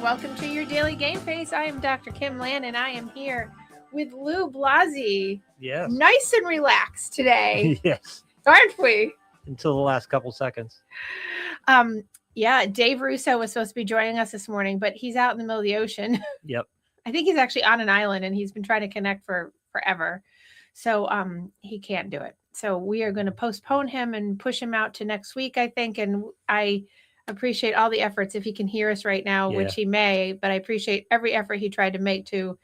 Welcome to your daily Gameface. I am Dr. Kim Lannon, and I am here with Lou Blasi. Yes. Nice and relaxed today. Yes. Aren't we? Until the last couple seconds. Yeah, Dave Russo was supposed to be joining us this morning, but he's out in the middle of the ocean. Yep. I think he's actually on an island, and he's been trying to connect for forever. So he can't do it. So we are going to postpone him and push him out to next week, I think. And I appreciate all the efforts if he can hear us right now, which he may, but I appreciate every effort he tried to make to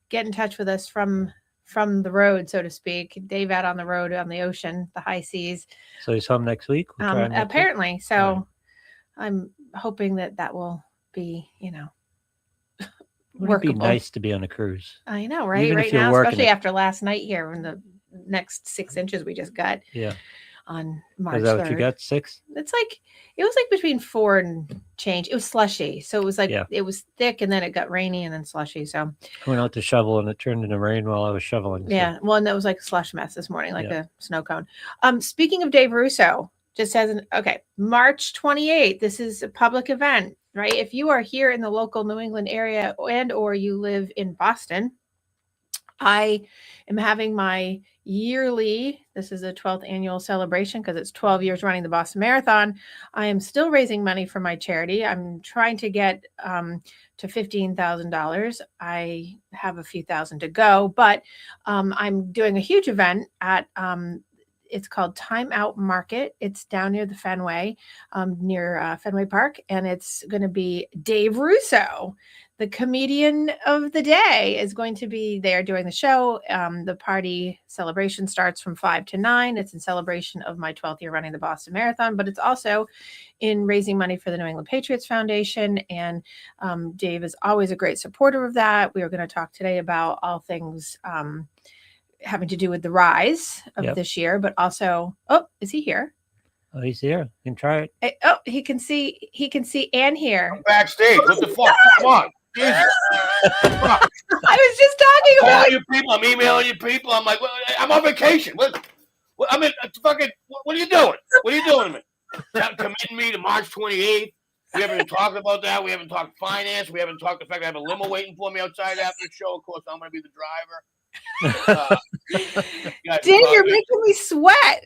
get in touch with us from the road, so to speak. Dave out on the road, on the ocean, the high seas. So he's home next week? Apparently. Week? So right. I'm hoping that will be, workable. It'd be nice to be on a cruise. I know, right? Right now, especially after last night here when the next 6 inches we just got. Yeah. On March 3rd. Is that what you got? 6? It was like between 4 and change. It was slushy. So it was like, It was thick and then it got rainy and then slushy. So I went out to shovel and it turned into rain while I was shoveling. Yeah. Well, and that was like a slush mess this morning, like a snow cone. Speaking of Dave Russo, just as March 28th, this is a public event, right? If you are here in the local New England area or you live in Boston, I am having my yearly, this is a 12th annual celebration because it's 12 years running the Boston Marathon. I am still raising money for my charity. I'm trying to get to $15,000. I have a few thousand to go, but I'm doing a huge event at it's called Time Out Market. It's down near the Fenway, near Fenway Park, and it's going to be Dave Russo, the comedian of the day, is going to be there doing the show. The party celebration starts from 5 to 9. It's in celebration of my 12th year running the Boston Marathon, but it's also in raising money for the New England Patriots Foundation. And Dave is always a great supporter of that. We are going to talk today about all things having to do with the rise of this year, but also, is he here? Oh, he's here. You can try it. He can see and hear. I'm backstage. What the fuck? Come on. Jesus. I was just talking about you people. I'm emailing you people. I'm like, I'm on vacation. I mean, fucking, what are you doing? What are you doing to me? Committing me to March 28th. We haven't even talked about that. We haven't talked finance. We haven't talked the fact I have a limo waiting for me outside after the show. Of course, I'm going to be the driver. Dave, you're making me sweat.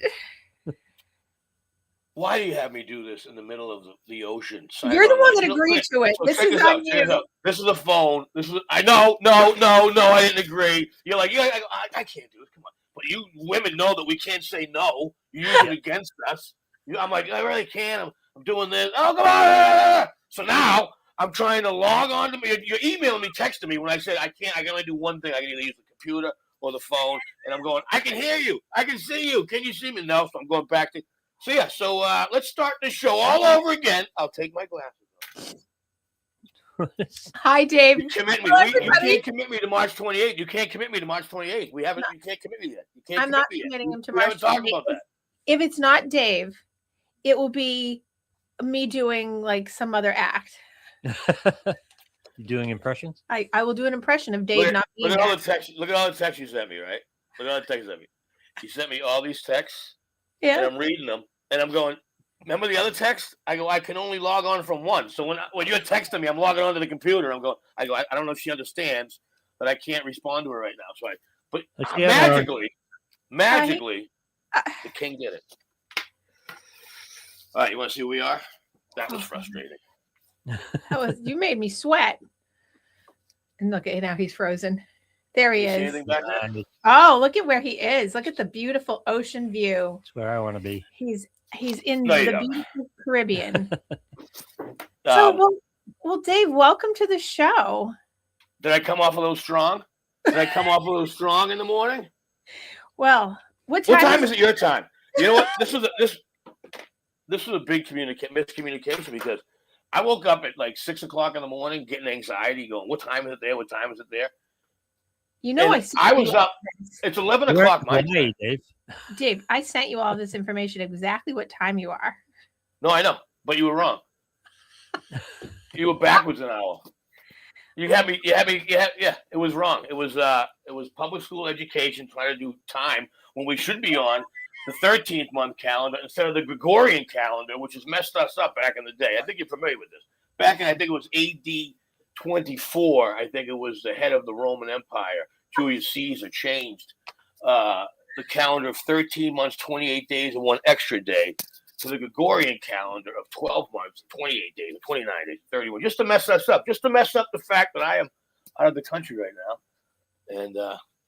Why do you have me do this in the middle of the ocean? You're the one that agreed to it. This is on you. This is a phone. I know. No, I didn't agree. You're like, I can't do it. Come on. But you women know that we can't say no. You use it against us. I'm like, I really can't. I'm doing this. Oh, come on. So now I'm trying to log on to me. You're emailing me, texting me when I said I can't. I can only do one thing. I can either use the computer or the phone. And I'm going, I can hear you. I can see you. Can you see me? No. So I'm going back to. So let's start the show all over again. I'll take my glasses off. Hi, Dave. You can't commit me to March 28th. You can't commit me to March 28th. You can't commit me yet. I'm not committing him to March 28th. We haven't talked about that. If it's not Dave, it will be me doing like some other act. You doing impressions? I will do an impression of Dave not being Look at all the texts you sent me, right? Look at all the texts you sent me. You sent me all these texts. Yeah. And I'm reading them, and I'm going, remember the other text? I go, I can only log on from one. So when you're texting me, I'm logging onto the computer. I don't know if she understands, but I can't respond to her right now. So magically, the king did it. All right, you want to see who we are? That was frustrating. You made me sweat. And look at now he's frozen. There he is. Oh, look at where he is. Look at the beautiful ocean view. That's where I want to be. He's in the beautiful Caribbean. Well, Dave, welcome to the show. Did I come off a little strong? Did I come off a little strong in the morning? Well, what time is it your time? You know what? This was a big miscommunication because I woke up at like 6 o'clock in the morning getting anxiety going, what time is it there? What time is it there? You know, I was up. It's 11 o'clock my time. Dave, I sent you all this information exactly what time you are. No, I know, but you were wrong. You were backwards an hour. Yeah, it was wrong. It was public school education trying to do time when we should be on the 13th month calendar instead of the Gregorian calendar, which has messed us up back in the day. I think you're familiar with this. Back in, I think it was AD 24, I think it was the head of the Roman Empire, Julius Caesar, changed the calendar of 13 months, 28 days, and 1 extra day to the Gregorian calendar of 12 months, 28 days, 29 days, 31, just to mess us up, just to mess up the fact that I am out of the country right now.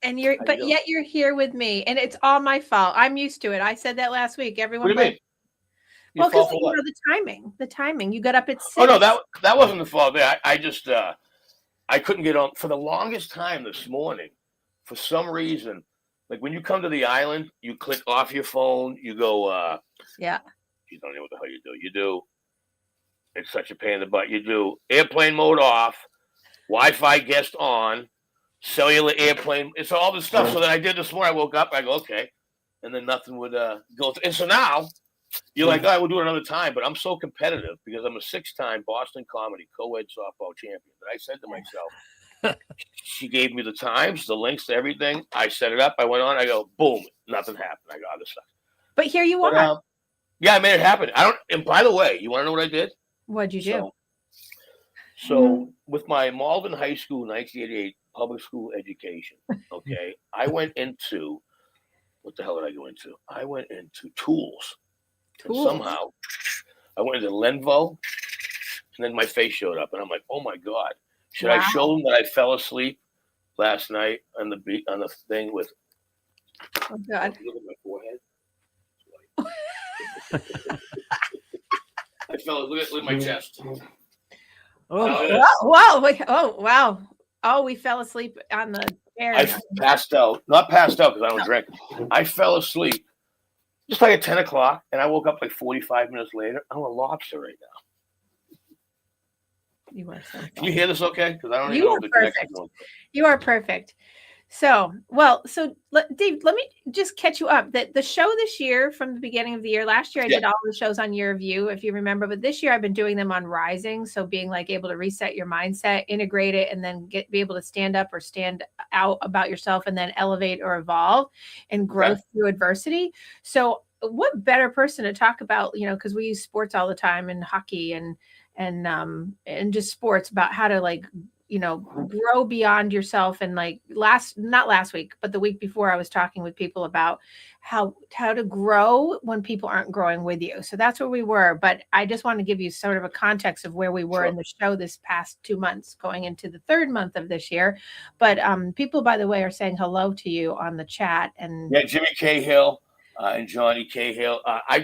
And yet you're here with me, and it's all my fault. I'm used to it. I said that last week. Everyone. What do you mean? Well, because the timing. You got up at 6. Oh no, that wasn't the fault there. I just I couldn't get on for the longest time this morning. For some reason, like when you come to the island, you click off your phone. You go. Yeah. You don't know what the hell you do. You do. It's such a pain in the butt. You do airplane mode off, Wi-Fi guest on, cellular airplane. It's all this stuff. So that I did this morning. I woke up. I go okay, and then nothing would go through. And so now. You're like, we'll do it another time, but I'm so competitive because I'm a 6-time Boston Comedy co-ed softball champion that I said to myself, she gave me the times, the links to everything. I set it up. I went on. I go, boom, nothing happened. I go, this sucks. But here you are. Yeah, I made it happen. And by the way, you want to know what I did? What'd you do? So with my Malden High School 1988 public school education, okay, I went into, what the hell did I go into? I went into tools. And somehow I went into Lenvo, and then my face showed up, and I'm like, "Oh my god!" Should I show them that I fell asleep last night on the thing with? Oh god! Look at my forehead. I fell. Look at my chest. Oh wow! Oh, we fell asleep on the air. I passed out. Not passed out because I don't drink. I fell asleep. Just like at 10 o'clock, and I woke up like 45 minutes later. I'm a lobster right now. You are so funny. Can you hear this okay? Because I don't even know the perfect. You are perfect. So, Dave, let me just catch you up. That the show this year, from the beginning of the year, last year I did all the shows on Year of You, if you remember, but this year I've been doing them on Rising. So being like able to reset your mindset, integrate it, and then be able to stand up or stand out about yourself and then elevate or evolve and grow through adversity. So what better person to talk about, because we use sports all the time and hockey and just sports about how to grow beyond yourself. And not last week, but the week before I was talking with people about how to grow when people aren't growing with you. So that's where we were. But I just want to give you sort of a context of where we were in the show this past 2 months going into the 3rd month of this year. But people, by the way, are saying hello to you on the chat. And Jimmy Cahill and Johnny Cahill. I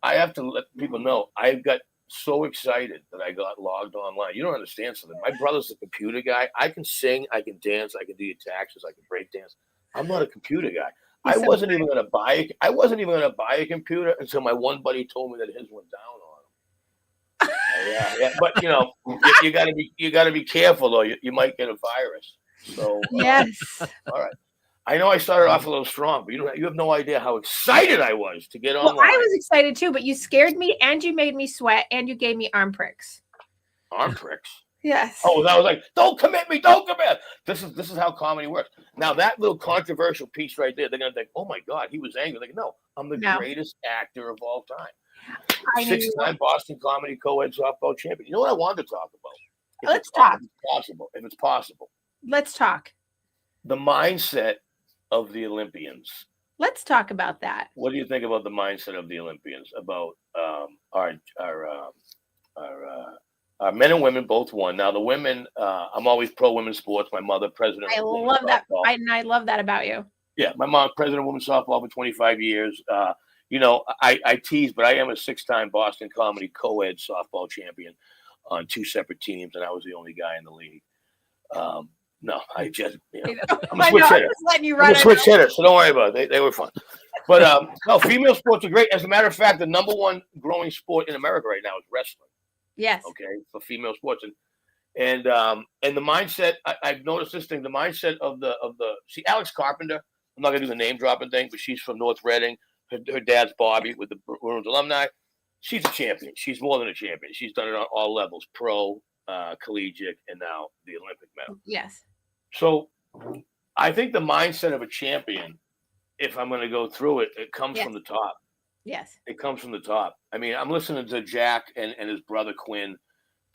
have to let people know I've got so excited that I got logged online. You don't understand something. My brother's a computer guy. I can sing, I can dance, I can do your taxes, I can break dance. I'm not a computer guy. I wasn't even going to buy a computer until my one buddy told me that his went down on him. Yeah. But you got to be careful though. You might get a virus. So yes. All right. I know I started off a little strong, but you have no idea how excited I was to get online. Well, I was excited too, but you scared me and you made me sweat and you gave me arm pricks. Arm pricks? Yes. Oh, I was like, don't commit me, don't commit. This is how comedy works. Now that little controversial piece right there, they're gonna think, oh my God, he was angry. Like, no, I'm the greatest actor of all time. 6-time Boston Comedy co-ed softball champion. You know what I wanted to talk about? Let's talk. If it's possible. Let's talk. The mindset of the Olympians. Let's talk about that. What do you think about the mindset of the Olympians? About our men and women both won. Now the women, I'm always pro women's sports. My mother, president. I love that. I love that about you. Yeah, my mom, president of women's softball for 25 years. I tease, but I am a 6-time Boston Comedy co-ed softball champion on 2 separate teams, and I was the only guy in the league. No, I just, I'm a switch hitter. I'm a switch hitter, so don't worry about it. They were fun. But no, female sports are great. As a matter of fact, the number 1 growing sport in America right now is wrestling. Yes. Okay, for female sports. And the mindset, I've noticed this thing, the mindset of the see, Alex Carpenter, I'm not going to do the name dropping thing, but she's from North Reading. Her dad's Bobby with the Bruins alumni. She's a champion. She's more than a champion. She's done it on all levels, pro, collegiate, and now the Olympic medal. Yes. So I think the mindset of a champion, if I'm going to go through it, it comes Yes. from the top. Yes. It comes from the top. I mean, I'm listening to Jack and his brother Quinn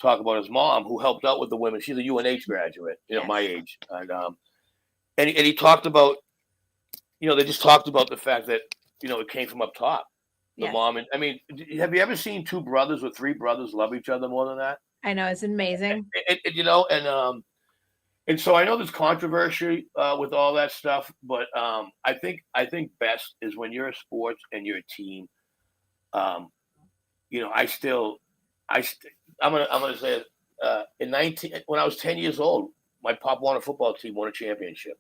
talk about his mom, who helped out with the women. She's a UNH graduate, Yes. my age. And he talked about, they just talked about the fact that, it came from up top. The Yes. mom. And I mean, have you ever seen two brothers or three brothers love each other more than that? I know, it's amazing. And so I know there's controversy with all that stuff, but I think best is when you're a sports and you're a team. I'm gonna say when I was 10 years old, my pop won a football team, won a championship.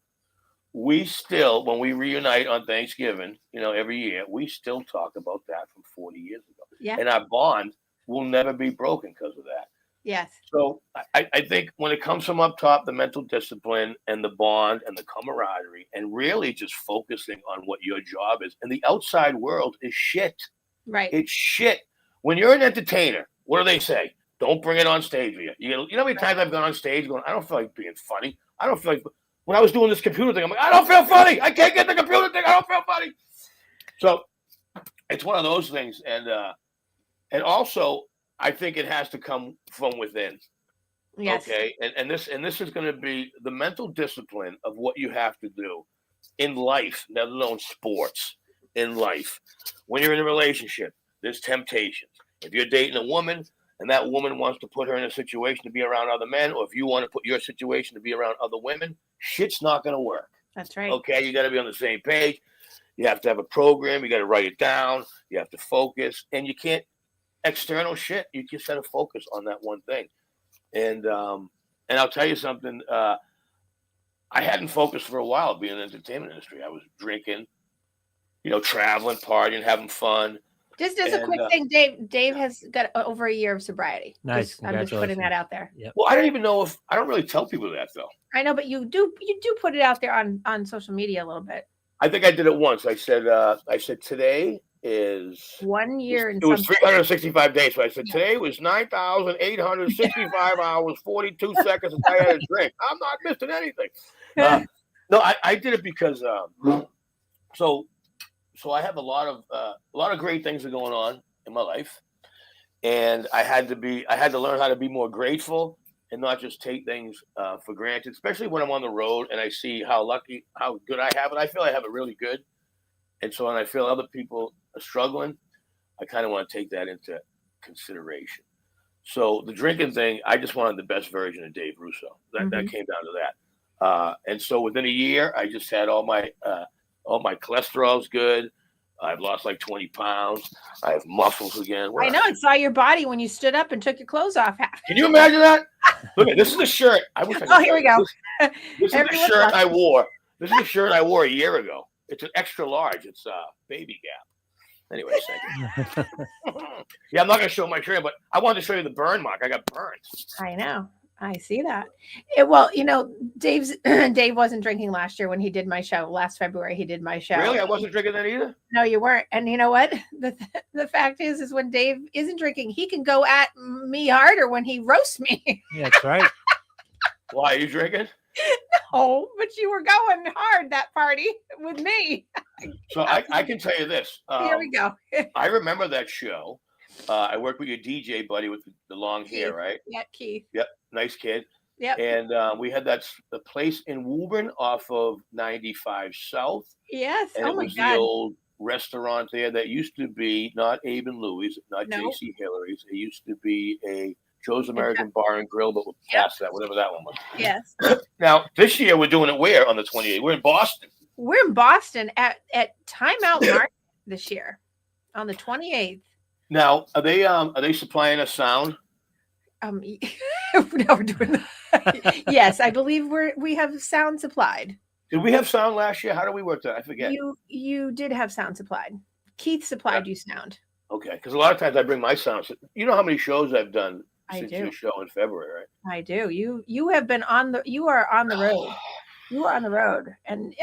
We still, when we reunite on Thanksgiving, every year, we still talk about that from 40 years ago. Yeah. And our bond will never be broken because of that. Yes. So I think when it comes from up top, the mental discipline and the bond and the camaraderie, and really just focusing on what your job is. And the outside world is shit. Right. It's shit. When you're an entertainer, what do they say? Don't bring it on stage with you. You know how many times I've gone on stage going, I don't feel like being funny. I don't feel like, when I was doing this computer thing, I'm like, I don't feel funny. I can't get the computer thing. I don't feel funny. So it's one of those things. And also, I think it has to come from within. Yes. Okay. And this is going to be the mental discipline of what you have to do in life, let alone sports, in life. When you're in a relationship, there's temptations. If you're dating a woman and that woman wants to put her in a situation to be around other men, or if you want to put your situation to be around other women, shit's not going to work. That's right. Okay. You got to be on the same page. You have to have a program. You got to write it down. You have to focus, and you can't external shit. You just got to focus on that one thing. And I'll tell you something. I hadn't focused for a while being in the entertainment industry. I was drinking, traveling, partying, having fun. Just as a quick thing, Dave has got over a year of sobriety. Nice. I'm just putting that out there. Yep. Well, I don't even know if I don't really tell people that though. I know, but you do put it out there on social media a little bit. I think I did it once. I said today is 1 year. It was 365 days. So I said today was 9,865 hours, 42 seconds since I had a drink. I'm not missing anything. No, I did it because so I have a lot of great things are going on in my life, and I had to learn how to be more grateful and not just take things for granted, especially when I'm on the road and I see how good I have it. I feel I have it really good. And so when I feel other people are struggling, I kind of want to take that into consideration. So the drinking thing, I just wanted the best version of Dave Russo. That came down to that. And so within a year, I just had all my cholesterol's good. I've lost like 20 pounds. I have muscles again. I know. I saw your body when you stood up and took your clothes off. Can you imagine that? Look, this is a shirt. Here we go. This is the shirt I wore. This is the shirt I wore a year ago. It's an extra large. It's Baby Gap. Anyway, yeah, I'm not going to show my shirt, but I wanted to show you the burn mark. I got burned. I know. I see that. Dave wasn't drinking last year when he did my show. Last February, he did my show. Really? I wasn't drinking that either? No, you weren't. And you know what? The fact is when Dave isn't drinking, he can go at me harder when he roasts me. Yeah, that's right. Why, are you drinking? No, but you were going hard that party with me. So I can tell you this. Here we go. I remember that show. I worked with your DJ buddy with the long hair, right? Yeah, Keith. Yep, nice kid. Yep. And we had the place in Woburn off of 95 South. Yes. And oh it my was God. the old restaurant there that used to be not Abe and Louie's, not No. J.C. Hillary's. It used to be a Joe's American Bar and Grill, but we're past that, whatever that one was. Yes. Now, this year we're doing it where on the 28th? We're in Boston. We're in Boston at Time Out Market this year on the 28th. Now, are they supplying us sound? No, we're doing that. Yes, I believe we have sound supplied. Did we have sound last year? How do we work that? I forget. You did have sound supplied. Keith supplied you sound. Okay, because a lot of times I bring my sound. You know how many shows I've done since do. your show in February, right? I do. You have been you are on the road. You are on the road, and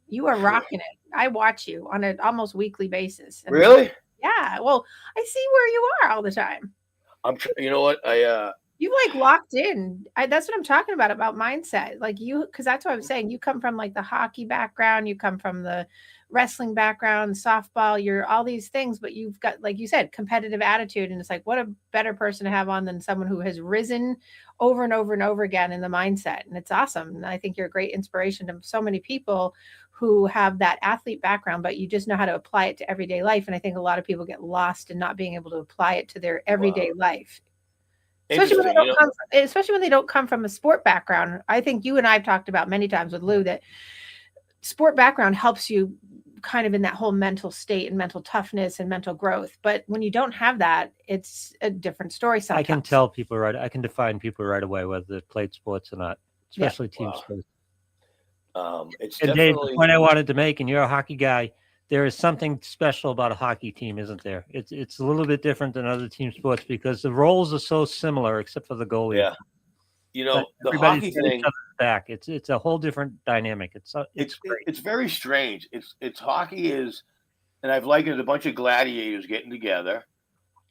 you are rocking it. I watch you on an almost weekly basis. Really? Yeah. Well, I see where you are all the time. You know what? You like locked in. That's what I'm talking about mindset. Like you, because that's what I'm saying. You come from like the hockey background, you come from the wrestling background, softball, you're all these things, but you've got, like you said, competitive attitude. And it's like, what a better person to have on than someone who has risen over and over and over again in the mindset. And it's awesome. And I think you're a great inspiration to so many people who have that athlete background, but you just know how to apply it to everyday life. And I think a lot of people get lost in not being able to apply it to their everyday life. Especially when they don't come from a sport background. I think you and I've talked about many times with Lou that sport background helps you kind of in that whole mental state and mental toughness and mental growth. But when you don't have that, it's a different story sometimes. I can tell people I can define people right away whether they played sports or not, especially team sports. It's and definitely... Dave, the point I wanted to make, and you're a hockey guy, there is something special about a hockey team, isn't there? It's a little bit different than other team sports because the roles are so similar, except for the goalie. Yeah, the hockey thing. Each other's back. It's a whole different dynamic. It's great. It's very strange. It's hockey is, and I've likened it a bunch of gladiators getting together,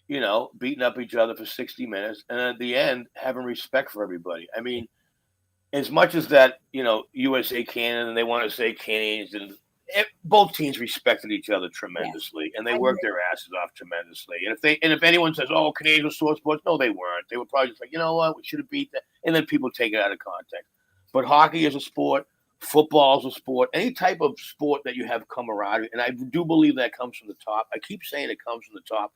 beating up each other for 60 minutes, and at the end having respect for everybody. I mean, as much as that, USA Canada, and they want to say Canadians, and both teams respected each other tremendously, and they worked their asses off tremendously. And if anyone says, "Oh, Canadians were sore sports," no, they weren't. They were probably just like, you know what, we should have beat that, and then people take it out of context. But hockey is a sport, football is a sport, any type of sport that you have camaraderie, and I do believe that comes from the top. I keep saying it comes from the top,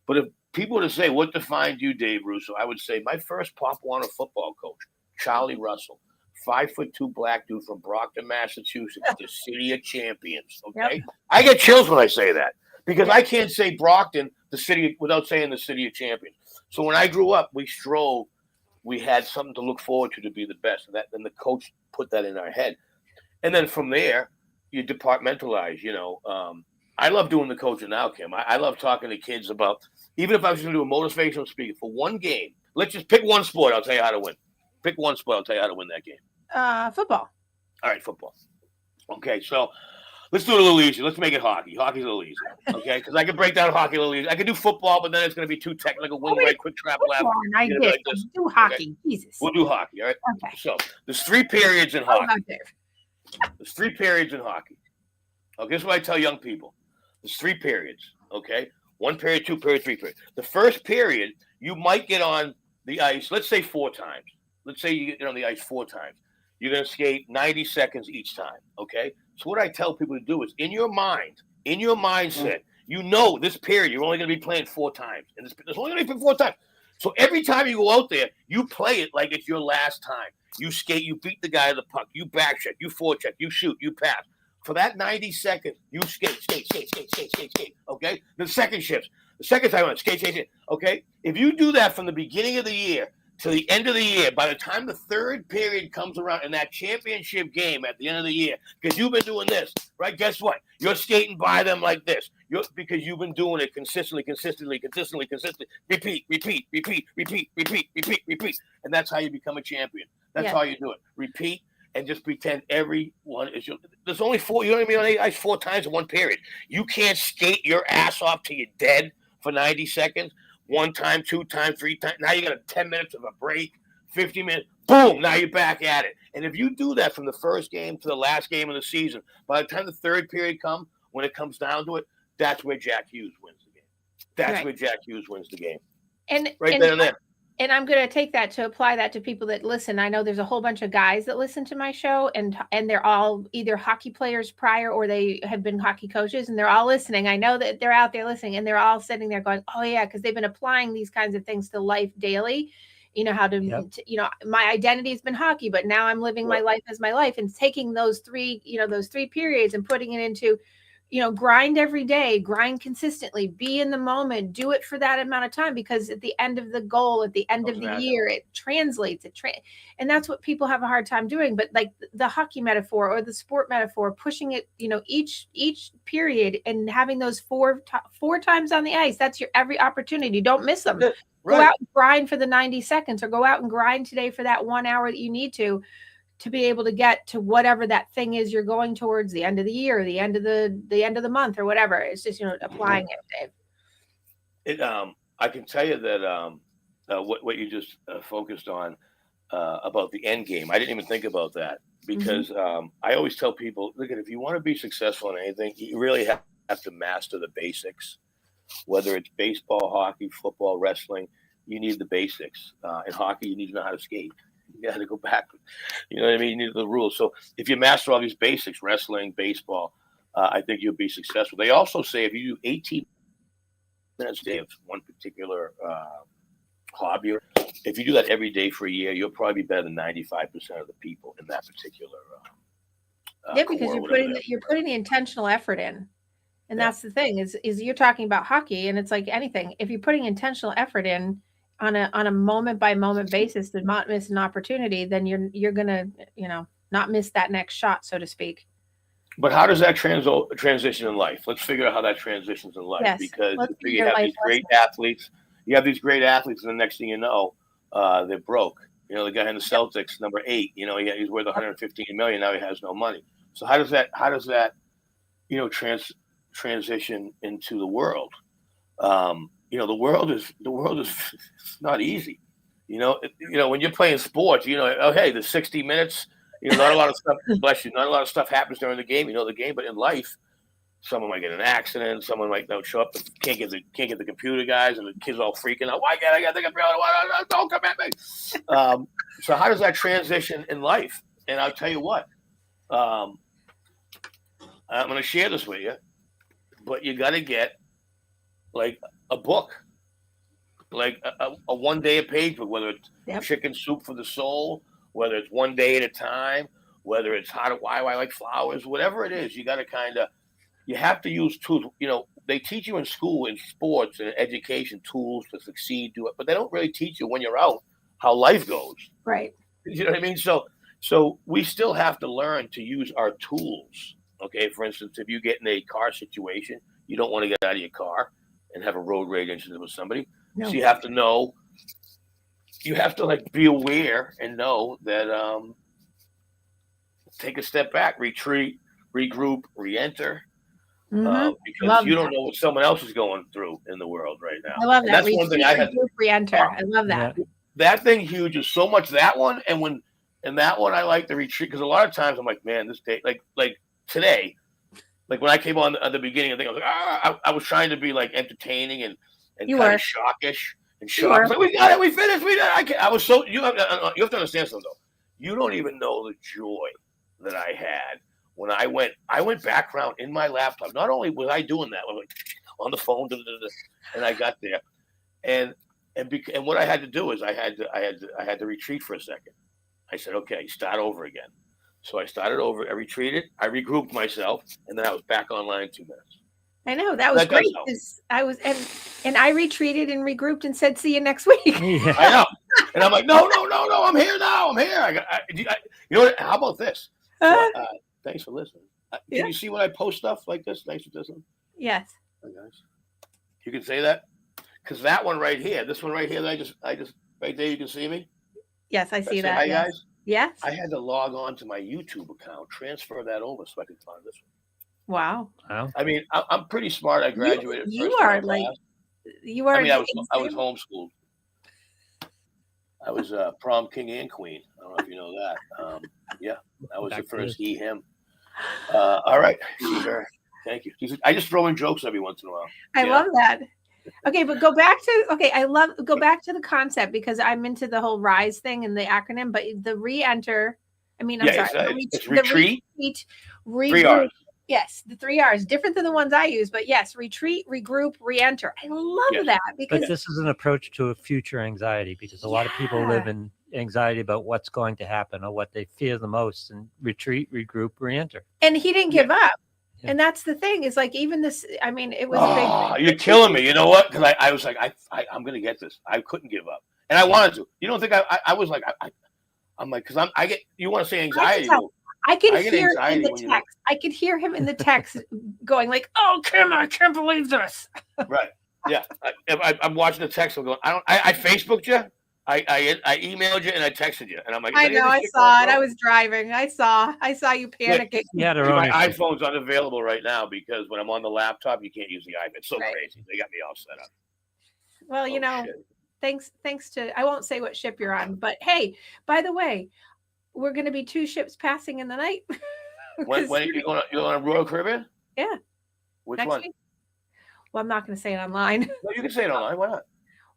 but if people were to say, "What defined you, Dave Russo?" I would say my first Pop Warner football coach, Charlie Russell. 5'2" black dude from Brockton, Massachusetts, the city of champions. Okay, I get chills when I say that because I can't say Brockton, the city, without saying the city of champions. So when I grew up, we strove, we had something to look forward to be the best, and the coach put that in our head. And then from there, you departmentalize. I love doing the coaching now, Kim. I love talking to kids about, even if I was going to do a motivational speaker for one game. Let's just pick one sport. I'll tell you how to win. Pick one sport. I'll tell you how to win that game. Football. All right, football. Okay, so let's do it a little easier. Let's make it hockey. Hockey's a little easier, okay? Because I can break down hockey a little easier. I can do football, but then it's going to be too technical. Wing right, quick trap left. I did. Like do hockey. Okay. Jesus. We'll do hockey, all right? Okay. So there's 3 periods in hockey. There's 3 periods in hockey. Okay, this is what I tell young people. There's 3 periods, okay? 1 period, 2 period, 3 period. The first period, you might get on the ice, let's say 4 times. Let's say you get on the ice 4 times. You're going to skate 90 seconds each time, okay? So what I tell people to do is, in your mindset, this period, you're only going to be playing 4 times. And there's only going to be 4 times. So every time you go out there, you play it like it's your last time. You skate, you beat the guy to the puck, you back check, you forecheck, you shoot, you pass. For that 90 seconds, you skate, okay? The second shift, the second time, skate, okay? If you do that from the beginning of the year to the end of the year, by the time the 3rd period comes around in that championship game at the end of the year, because you've been doing this, right? Guess what? You're skating by them like this. Because you've been doing it consistently. Repeat. And that's how you become a champion. That's how you do it. Repeat and just pretend everyone is your. There's only 4. You're going to be on the ice 4 times in 1 period. You can't skate your ass off till you're dead for 90 seconds. 1 time, 2 times, 3 times. Now you got 10 minutes of a break, 50 minutes. Boom! Now you're back at it. And if you do that from the first game to the last game of the season, by the time the 3rd period comes, when it comes down to it, that's where Jack Hughes wins the game. That's where Jack Hughes wins the game. And then and there. And I'm going to take that to apply that to people that listen. I know there's a whole bunch of guys that listen to my show, and they're all either hockey players prior or they have been hockey coaches, and they're all listening. I know that they're out there listening, and they're all sitting there going, "Oh yeah," because they've been applying these kinds of things to life daily. How to, my identity has been hockey, but now I'm living my life as my life, and taking those 3 periods and putting it into, grind every day, grind consistently, be in the moment, do it for that amount of time, because at the end of the goal, at the end of the year, it translates. And that's what people have a hard time doing. But like the hockey metaphor or the sport metaphor, pushing it, each period and having those 4 times on the ice, that's your every opportunity. Don't miss them. Go out and grind for the 90 seconds, or go out and grind today for that 1 hour that you need to be able to get to whatever that thing is you're going towards, the end of the year, or the end of the month, or whatever. It's just, applying it, Dave. I can tell you that what you just focused on about the end game. I didn't even think about that because I always tell people, look, if you want to be successful in anything, you really have to master the basics. Whether it's baseball, hockey, football, wrestling, you need the basics. In hockey, you need to know how to skate. You got to go back. You know what I mean? You need the rules. So if you master all these basics, wrestling, baseball, I think you'll be successful. They also say if you do 18 minutes a day of one particular hobby, if you do that every day for a year, you'll probably be better than 95% of the people in that particular. Because you're putting the intentional effort in. And that's the thing is you're talking about hockey, and it's like anything. If you're putting intentional effort in on a moment by moment basis to not miss an opportunity, then you're gonna not miss that next shot, so to speak. But how does that transition in life? Let's figure out how that transitions in life, because you have these great athletes. You have these great athletes, and the next thing you know, they're broke. You know, the guy in the Celtics, number 8. You know, he's worth $115 million. Now he has no money. So how does that transition into the world? The world is not easy. When you're playing sports, there's 60 minutes. Not a lot of stuff. Bless you. Not a lot of stuff happens during the game. The game, but in life, someone might get in an accident. Someone might not show up. Can't get the computer guys, and the kids all freaking out. Why can't I get the computer? Don't come at me. So how does that transition in life? And I'll tell you what. I'm going to share this with you. But you got to get like a book, like a 1 day a page book, whether it's Chicken Soup for the Soul, whether it's 1 day at a time, whether it's why I like flowers, whatever it is. You got to you have to use tools. They teach you in school, in sports and education, tools to succeed, but they don't really teach you when you're out how life goes. Right. You know what I mean? So we still have to learn to use our tools. Okay, for instance, if you get in a car situation, you don't want to get out of your car and have a road rage incident with somebody. No. So you have to know, be aware and know that take a step back, retreat, regroup, re-enter, because you don't know what someone else is going through in the world right now. I love that. That's one thing I had. Re-enter. I love that. That thing huge is so much that one, and that one I like the retreat because a lot of times I'm like, man, this day like. Today, like when I came on at the beginning, I think I was like, I was trying to be like entertaining and kind of shockish and shocked. Like, we got it, we finished, we did it. I was so you have to understand something though. You don't even know the joy that I had when I went background in my laptop. Not only was I doing that, I was like on the phone, and I got there, and what I had to do is I had to retreat for a second. I said, okay, start over again. So I started over. I retreated. I regrouped myself, and then I was back online in 2 minutes. I know that was great. I was and I retreated and regrouped and said, "See you next week." Yeah. I know, and I'm like, no, I'm here now. I'm here. You know what? How about this? Thanks for listening. Can you see when I post stuff like this? Thanks for listening. Yes. Hey guys, you can say that because that one right here, this one right here, that I just right there, you can see me. Yes, I see that. Hi guys. Yes. I had to log on to my YouTube account, transfer that over so I could find this one. Wow. I mean, I'm pretty smart. I graduated. You are like, you are. I mean, I was homeschooled. I was prom king and queen. I don't know if you know that. Yeah, that was the first he, him. All right. Sure. Thank you. I just throw in jokes every once in a while. I love that. Okay, but go back to the concept because I'm into the whole RISE thing and the acronym, but the re-enter, it's retreat, regroup. 3 R's. Yes, the 3 R's, different than the ones I use, but yes, retreat, regroup, re-enter. I love that because this is an approach to a future anxiety because a lot of people live in anxiety about what's going to happen or what they fear the most, and retreat, regroup, re-enter. And he didn't give up. And that's the thing is like even this. I mean, it was a big. You're killing me. You know what? Because I was like, I'm going to get this. I couldn't give up, and I wanted to. You don't think I was like I'm like because I get. You want to say anxiety? I could hear in the text. I could hear him in the text going like, "Oh, Kim, I can't believe this." Right. Yeah. I'm watching the text. I'm going. I Facebooked you. I emailed you and I texted you, and I'm like, I know, I saw it. I was driving. I saw you panicking. Yeah, my iPhone's unavailable right now because when I'm on the laptop, you can't use the iPad. It's so crazy. They got me all set up. Well, thanks to, I won't say what ship you're on, but hey, by the way, we're going to be 2 ships passing in the night. When are you going on Royal Caribbean? Yeah. Which Next one? week. Well, I'm not going to say it online No, you can say it online. Why not?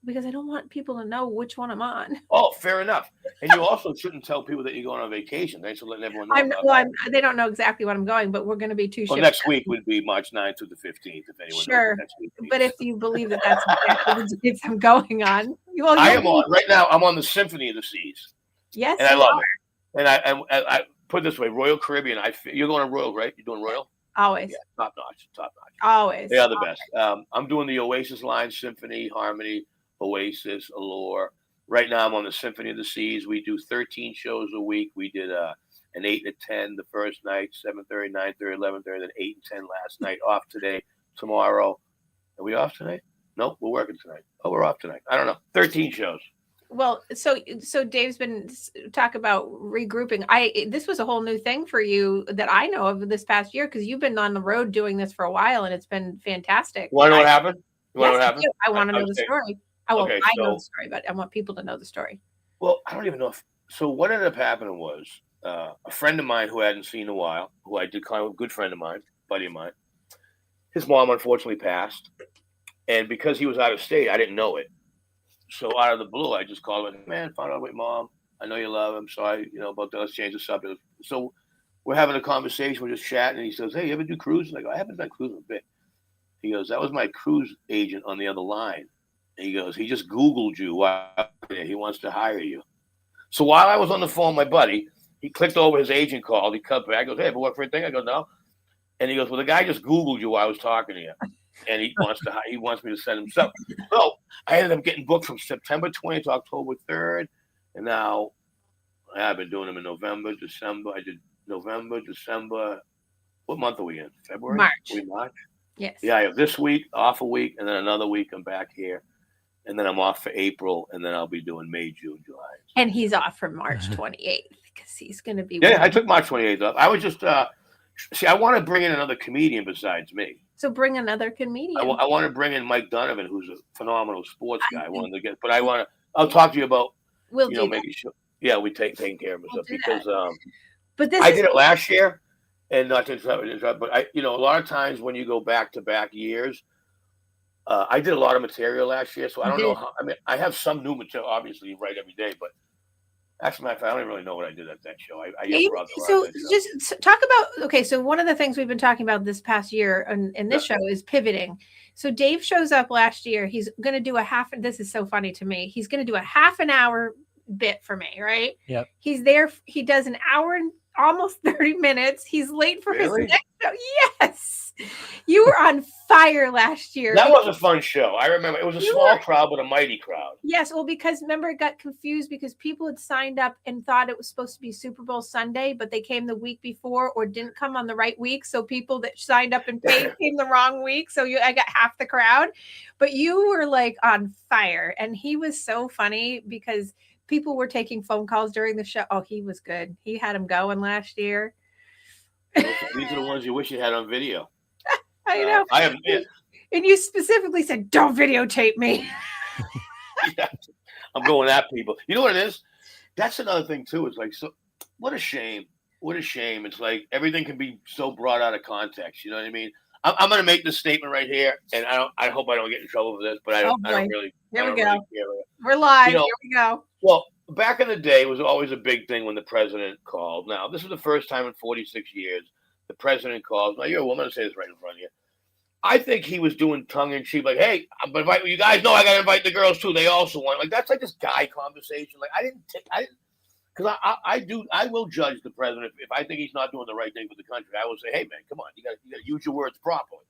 because I don't want people to know which one I'm on. Oh, fair enough. And you also shouldn't tell people that you're going on vacation. Thanks for letting everyone know. They don't know exactly when I'm going, but we're going to be 2 ships. Well, next week would be March 9th to the 15th, if anyone Sure. knows. Next week But if you believe that that's exactly the dates I'm going on, I am on right now. I'm on the Symphony of the Seas. Yes, and I love it. And I put it this way: Royal Caribbean. You're going to Royal, right? You're doing Royal. Always. Yeah, top notch. Always. They are the best. I'm doing the Oasis line: Symphony, Harmony, Oasis, Allure. Right now, I'm on the Symphony of the Seas. We do 13 shows a week. We did an 8 and a 10 the first night, 7:30, 9:30, 11:30, then 8 and 10 last night. Off today, tomorrow. Are we off tonight? No, we're working tonight. Oh, we're off tonight. I don't know. 13 shows. Well, so Dave's been talk about regrouping. This was a whole new thing for you that I know of this past year because you've been on the road doing this for a while and it's been fantastic. You want to know what happened? I want to know the story. I know the story, but I want people to know the story. Well, I don't even know so what ended up happening was a friend of mine who I hadn't seen in a while, who I did kind of a good friend of mine, buddy of mine, his mom unfortunately passed. And because he was out of state, I didn't know it. So out of the blue, I just called him, man, found out about Mom. I know you love him. So about that, let's change the subject. So we're having a conversation, we're just chatting, and he says, hey, you ever do cruises? I go, I haven't done cruising a bit. He goes, that was my cruise agent on the other line. And he goes, he just Googled you. He wants to hire you. So while I was on the phone, my buddy, he clicked over his agent called. He cut back. I goes, hey, ever work for a thing? I go, no. And he goes, well, the guy just Googled you while I was talking to you. And he wants me to send him stuff. So I ended up getting booked from September 20th to October 3rd. And now I've been doing them in November, December. I did November, December. What month are we in? February? March? Yes. Yeah, I have this week, off a week, and then another week I'm back here. And then I'm off for April, and then I'll be doing May, June, July. And he's off from March 28th because he's going to be. Yeah, I took March 28th off. I was just, I want to bring in another comedian besides me. So bring another comedian. I want to bring in Mike Donovan, who's a phenomenal sports guy. I'll talk to you about, making sure. Yeah, we taking care of stuff because but I did it last year, and not to interrupt, but a lot of times when you go back to back years, I did a lot of material last year, so I don't know how. I mean, I have some new material. Obviously, you write every day, but. Actually, I don't even really know what I did at that show. So just talk about, okay, so one of the things we've been talking about this past year in this show is pivoting. So Dave shows up last year. He's going to do this is so funny to me. He's going to do a half an hour bit for me, right? Yep. He's there. He does an hour and almost 30 minutes. He's late for his next show. Yes. You were on fire last year. That was a fun show. I remember it was a small crowd, but a mighty crowd. Yes. Well, because remember, it got confused because people had signed up and thought it was supposed to be Super Bowl Sunday, but they came the week before or didn't come on the right week. So people that signed up and paid came the wrong week. So I got half the crowd, but you were like on fire. And he was so funny because people were taking phone calls during the show. Oh, he was good. He had him going last year. These are the ones you wish you had on video. I know. I haven't. And you specifically said, "Don't videotape me." Yeah, I'm going at people. You know what it is? That's another thing too. It's like, so what a shame. What a shame. It's like everything can be so brought out of context. You know what I mean? I'm going to make this statement right here, and I hope I don't get in trouble for this, but I don't really. Here we go. Really care. We're live. Here we go. Well, back in the day, it was always a big thing when the president called. Now, this is the first time in 46 years the president calls. Now, you're a woman to say this right in front of you. I think he was doing tongue-in-cheek, like, hey, I'm inviting you guys know I got to invite the girls, too. They also want. Like, that's like this guy conversation. Like, because I will judge the president if I think he's not doing the right thing for the country. I will say, hey, man, come on. You got to use your words properly.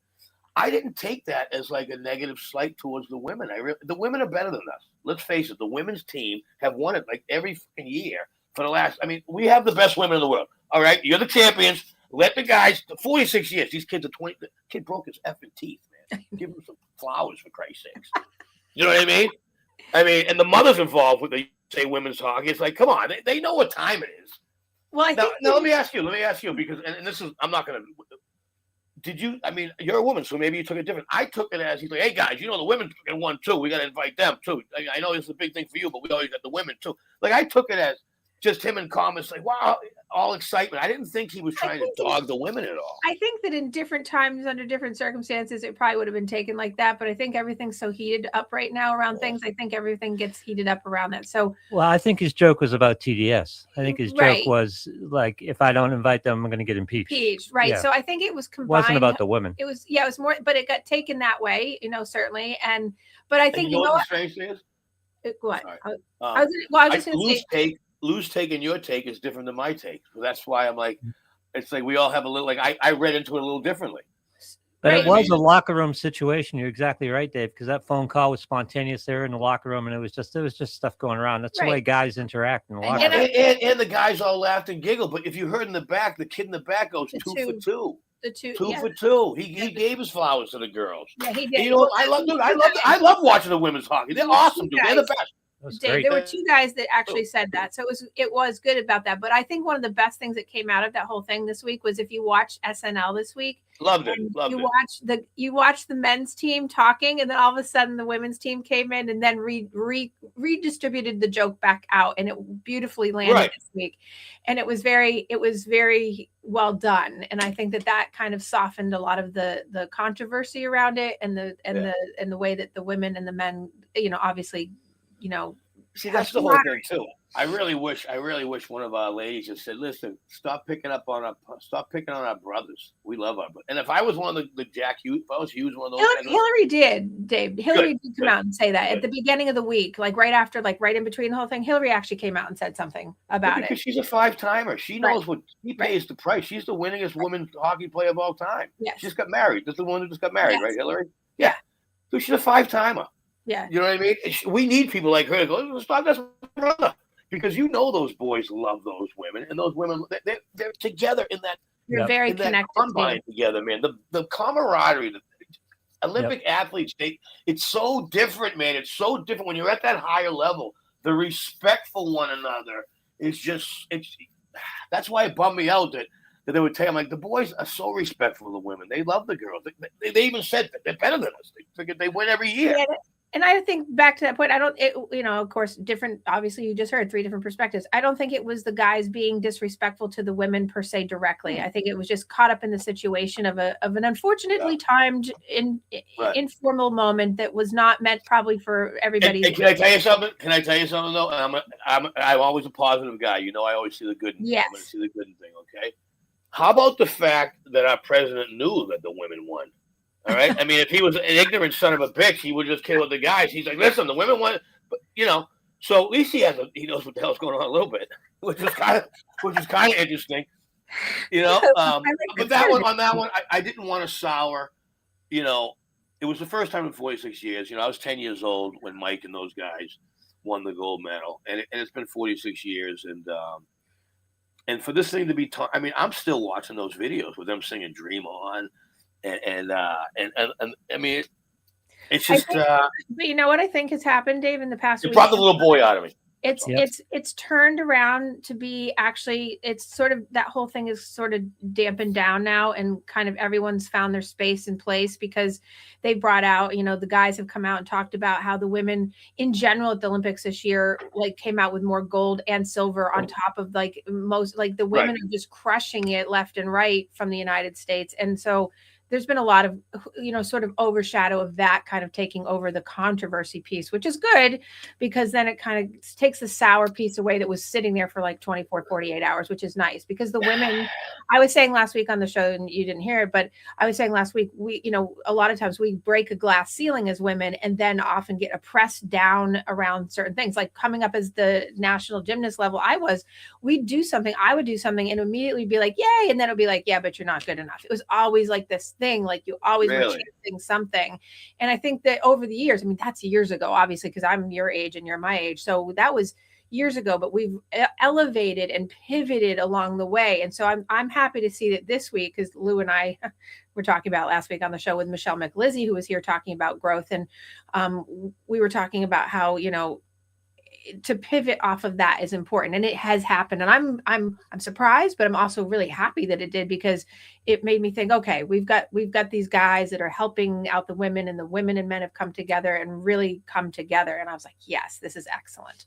I didn't take that as like a negative slight towards the women. The women are better than us. Let's face it. The women's team have won it like every fucking year for the last. I mean, we have the best women in the world. All right, you're the champions. Let the guys. 46 years. These kids are 20. The kid broke his effing teeth, man. Give him some flowers for Christ's sakes. You know what I mean? And the mother's involved with the say women's hockey. It's like, come on, they know what time it is. Well, now let me ask you because, and this is, I'm not going to. did you? I mean, you're a woman, so maybe you took it different. I took it as he's like, hey guys, the women won too. We got to invite them too. I know it's a big thing for you, but we always got the women too. Like I took it as just him in comments, like wow, all excitement. I didn't think he was trying to dog the women at all. I think that in different times, under different circumstances, it probably would have been taken like that. But I think everything's so heated up right now around things. I think everything gets heated up around that. So, well, I think his joke was about TDS. I think his Right. joke was like, if I don't invite them, I'm going to get impeached. Right. Yeah. So I think it was It combined. wasn't about the women. It was more, but it got taken that way, certainly. But I think And you know what the strange thing is? What? Sorry. I was just going to say. Lou's take and your take is different than my take. So that's why I'm like, it's like we all have a little, like I read into it a little differently. But Right. it was a locker room situation. You're exactly right, Dave, because that phone call was spontaneous there in the locker room, and it was just stuff going around. That's the way guys interact in the locker room. And the guys all laughed and giggled. But if you heard in the back, the kid in the back goes 2 for 2. The two for 2. He gave his flowers to the girls. Yeah, he did. And I love watching the women's hockey. They're awesome, dude. They're the best. Dave, there were 2 guys that actually said that, so it was good about that. But I think one of the best things that came out of that whole thing this week was if you watched SNL this week, loved it. You watched the men's team talking, and then all of a sudden the women's team came in and then redistributed the joke back out, and it beautifully landed this week, and it was very well done. And I think that kind of softened a lot of the controversy around it, and the way that the women and the men, obviously. See, that's the whole thing too. I really wish one of our ladies just said, "Listen, stop picking on our brothers. We love our brothers." And if I was one of the Jack Hughes, if I was Hughes, one of those. Hillary did, Dave. Hillary did come out and say that at the beginning of the week, like right after, like right in between the whole thing. Hillary actually came out and said something about it. Because she's a 5-timer. She knows what she pays the price. She's the winningest women's hockey player of all time. Yes. She just got married. That's the one who just got married, right, Hillary? Yeah. So she's a 5-timer. Yeah. You know what I mean? We need people like her to go, let's talk to my brother. Because those boys love those women. And those women, they're together in that. They're very connected. Combined together, man. The camaraderie, the Olympic athletes, it's so different, man. It's so different when you're at that higher level. The respect for one another is that's why it bummed me out that they would tell them, like, the boys are so respectful of the women. They love the girls. They even said that they're better than us. They win every year. Yeah. And I think back to that point, of course, different, obviously you just heard 3 different perspectives. I don't think it was the guys being disrespectful to the women per se directly. I think it was just caught up in the situation of an unfortunately timed informal moment that was not meant probably for everybody. And can I tell you something? Though? I'm always a positive guy. I always see the good. Yes. I'm going to see the good thing. Okay. How about the fact that our president knew that the women won? All right. I mean, if he was an ignorant son of a bitch, he would just kill the guys. He's like, listen, the women won, but so at least he knows what the hell's going on a little bit, which is kind of interesting. But on that one, I didn't want to sour. It was the first time in 46 years. I was 10 years old when Mike and those guys won the gold medal, and it's been 46 years, and for this thing to be I mean, I'm still watching those videos with them singing "Dream On." And I mean, it's just. But you know what I think has happened, Dave, in the past week? It brought the little boy out of me. It's turned around to be actually. It's sort of that whole thing is sort of dampened down now, and kind of everyone's found their space and place because they brought out. The guys have come out and talked about how the women in general at the Olympics this year came out with more gold and silver on top of the women are just crushing it left and right from the United States, and so. There's been a lot of, sort of overshadow of that kind of taking over the controversy piece, which is good because then it kind of takes the sour piece away that was sitting there for like 24, 48 hours, which is nice because the women, I was saying last week on the show and you didn't hear it, but I was saying last week, we, a lot of times we break a glass ceiling as women and then often get oppressed down around certain things like coming up as the national gymnast level. I would do something and immediately be like, yay. And then it'll be like, yeah, but you're not good enough. It was always like this thing, like you always were chasing something. And I think that over the years, I mean, that's years ago, obviously, because I'm your age and you're my age. So that was years ago, but we've elevated and pivoted along the way. And so I'm happy to see that this week, because Lou and I were talking about last week on the show with Michelle McLizzy, who was here talking about growth. And we were talking about how, to pivot off of that is important, and it has happened. And I'm surprised, but I'm also really happy that it did, because it made me think, okay, we've got these guys that are helping out the women, and the women and men have come together and really come together. And I was like, yes, this is excellent.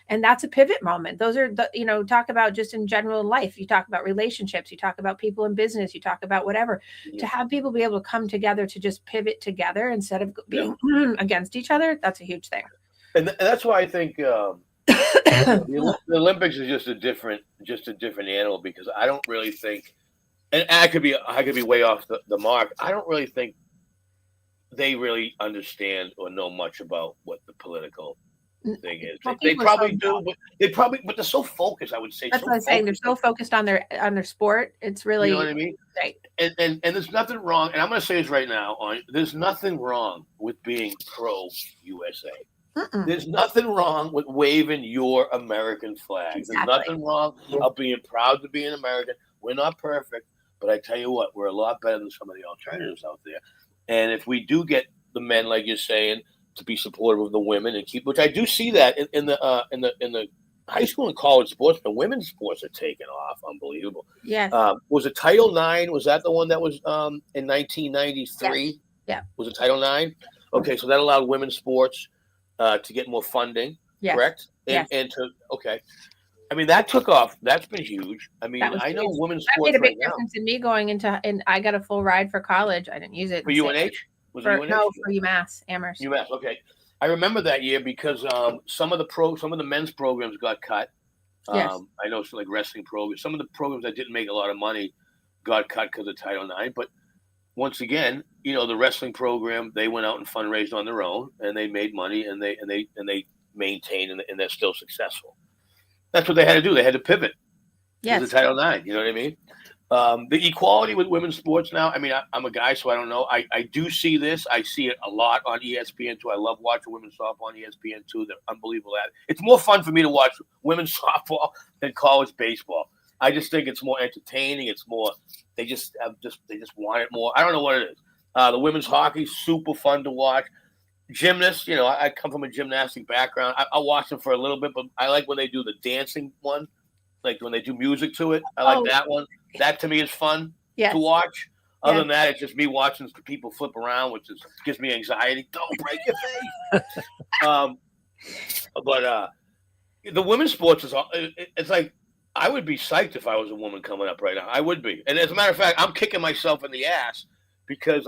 And that's a pivot moment. Those are the, talk about just in general life. You talk about relationships, you talk about people in business, you talk about whatever, to have people be able to come together to just pivot together instead of being against each other. That's a huge thing. And that's why I think the Olympics is just a different animal, because I don't really think, and I could be way off the mark. I don't really think they really understand or know much about what the political thing is. Well, they probably do, but they're so focused. I would say that's what I'm saying. They're so focused on their sport. It's really, you know what I mean, right? And there's nothing wrong. And I'm going to say this right now: there's nothing wrong with being pro USA. There's nothing wrong with waving your American flag. Exactly. There's nothing wrong of being proud to be an American. We're not perfect, but I tell you what, we're a lot better than some of the alternatives out there. And if we do get the men, like you're saying, to be supportive of the women and keep, which I do see that in the high school and college sports, the women's sports are taking off, unbelievable. Yes. Was it Title IX? Was that the one that was in 1993? Yes. Yeah. Was it Title IX? Okay, so that allowed women's sports to get more funding, correct? And, and to, I mean, that took off. That's been huge. I mean, I know women's sports made a big difference in me going into, and I got a full ride for college. I didn't use it. For UNH? No, for UMass, Amherst. UMass, okay. I remember that year because some of the men's programs got cut. I know some like wrestling programs. Some of the programs that didn't make a lot of money got cut because of Title IX, but once again, the wrestling program, they went out and fundraised on their own, and they made money, and they maintained, and they're still successful. That's what they had to do. They had to pivot. Yes. To the Title IX. You know what I mean? The equality with women's sports now. I mean, I'm a guy, so I don't know. I do see this. I see it a lot on ESPN too. I love watching women's softball on ESPN too. They're unbelievable at it. It's more fun for me to watch women's softball than college baseball. I just think it's more entertaining. It's more. They just want it more. I don't know what it is. The women's hockey, super fun to watch. Gymnasts, I come from a gymnastic background. I'll watch them for a little bit, but I like when they do the dancing one, like when they do music to it. I like that one. That to me is fun to watch. Other than that, it's just me watching people flip around, which gives me anxiety. Don't break your face. But the women's sports it's like, I would be psyched if I was a woman coming up right now. I would be. And as a matter of fact, I'm kicking myself in the ass because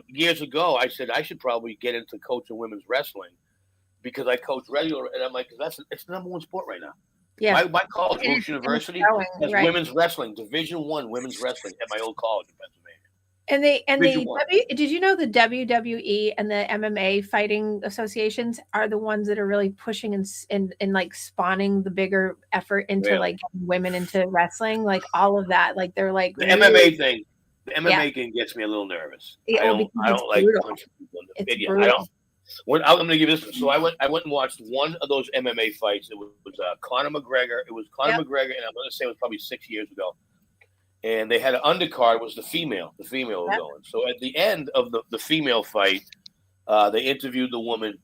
years ago I said I should probably get into coaching women's wrestling because I coach regular, and I'm like, it's the number one sport right now. Yeah. My college, Bruce University, has women's wrestling, Division I women's wrestling at my old college in Pennsylvania. Did you know the WWE and the MMA fighting associations are the ones that are really pushing and like spawning the bigger effort into like women into wrestling, like all of that, like they're like the MMA thing. The MMA thing gets me a little nervous. I don't like punching people in the video. I don't. I'm going to give you this. So I went and watched one of those MMA fights. It was Conor McGregor. It was Conor McGregor, and I'm going to say it was probably 6 years ago. And they had an undercard was the female. The female was going. So at the end of the female fight, they interviewed the woman.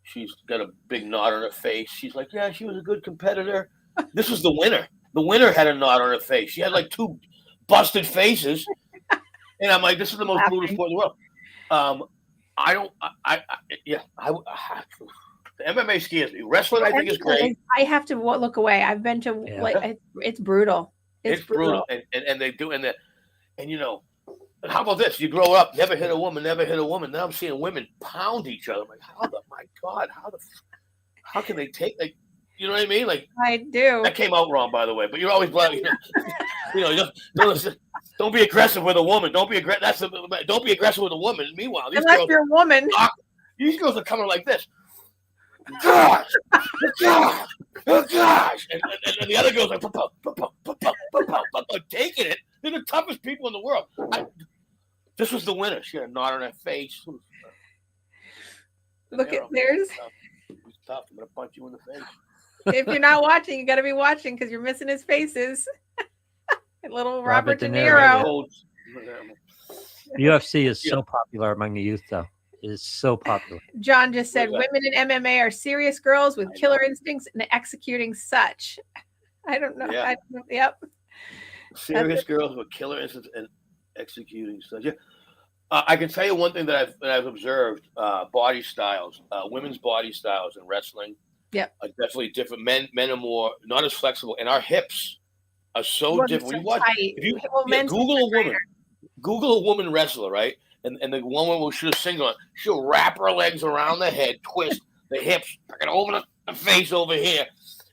She's got a big knot on her face. She's like, yeah, she was a good competitor. This was the winner. The winner had a knot on her face. She had like two busted faces. And I'm like, this is the most brutal sport in the world. The MMA scares me. Wrestling, I think, is great. I have to look away. I've been to it's brutal. It's brutal. And they do, and how about this? You grow up, never hit a woman. Now I'm seeing women pound each other. I'm like, my God, how can they take, like, you know what I mean? Like, I do. That came out wrong, by the way, but you're always black. Don't be aggressive with a woman. Don't be aggressive. Don't be aggressive with a woman. Meanwhile, unless you're a woman, these girls are coming like this. Gosh, oh gosh, and the other girls are taking it. They're the toughest people in the world. This was the winner. She had a knot on her face. Look at there's. It's tough. I'm gonna punch you in the face. If you're not watching, you got to be watching because you're missing his faces. Little Robert De Niro. UFC is so popular among the youth, though. is so popular. John just said What's that? women in MMA are serious girls with I killer know. instincts and executing such. I don't know. Yeah. I don't know. Yep. Serious girls with killer instincts and executing such. Yeah. I can tell you one thing that I've observed: body styles, women's body styles in wrestling. Yep. Are definitely different. Men are more not as flexible, and our hips are so Well, different. When so you watch, tight. if you Well, men's Google hips a are woman, Google a woman wrestler, right? And the woman will shoot a single on. She'll wrap her legs around the head, twist the hips, fucking over the face over here.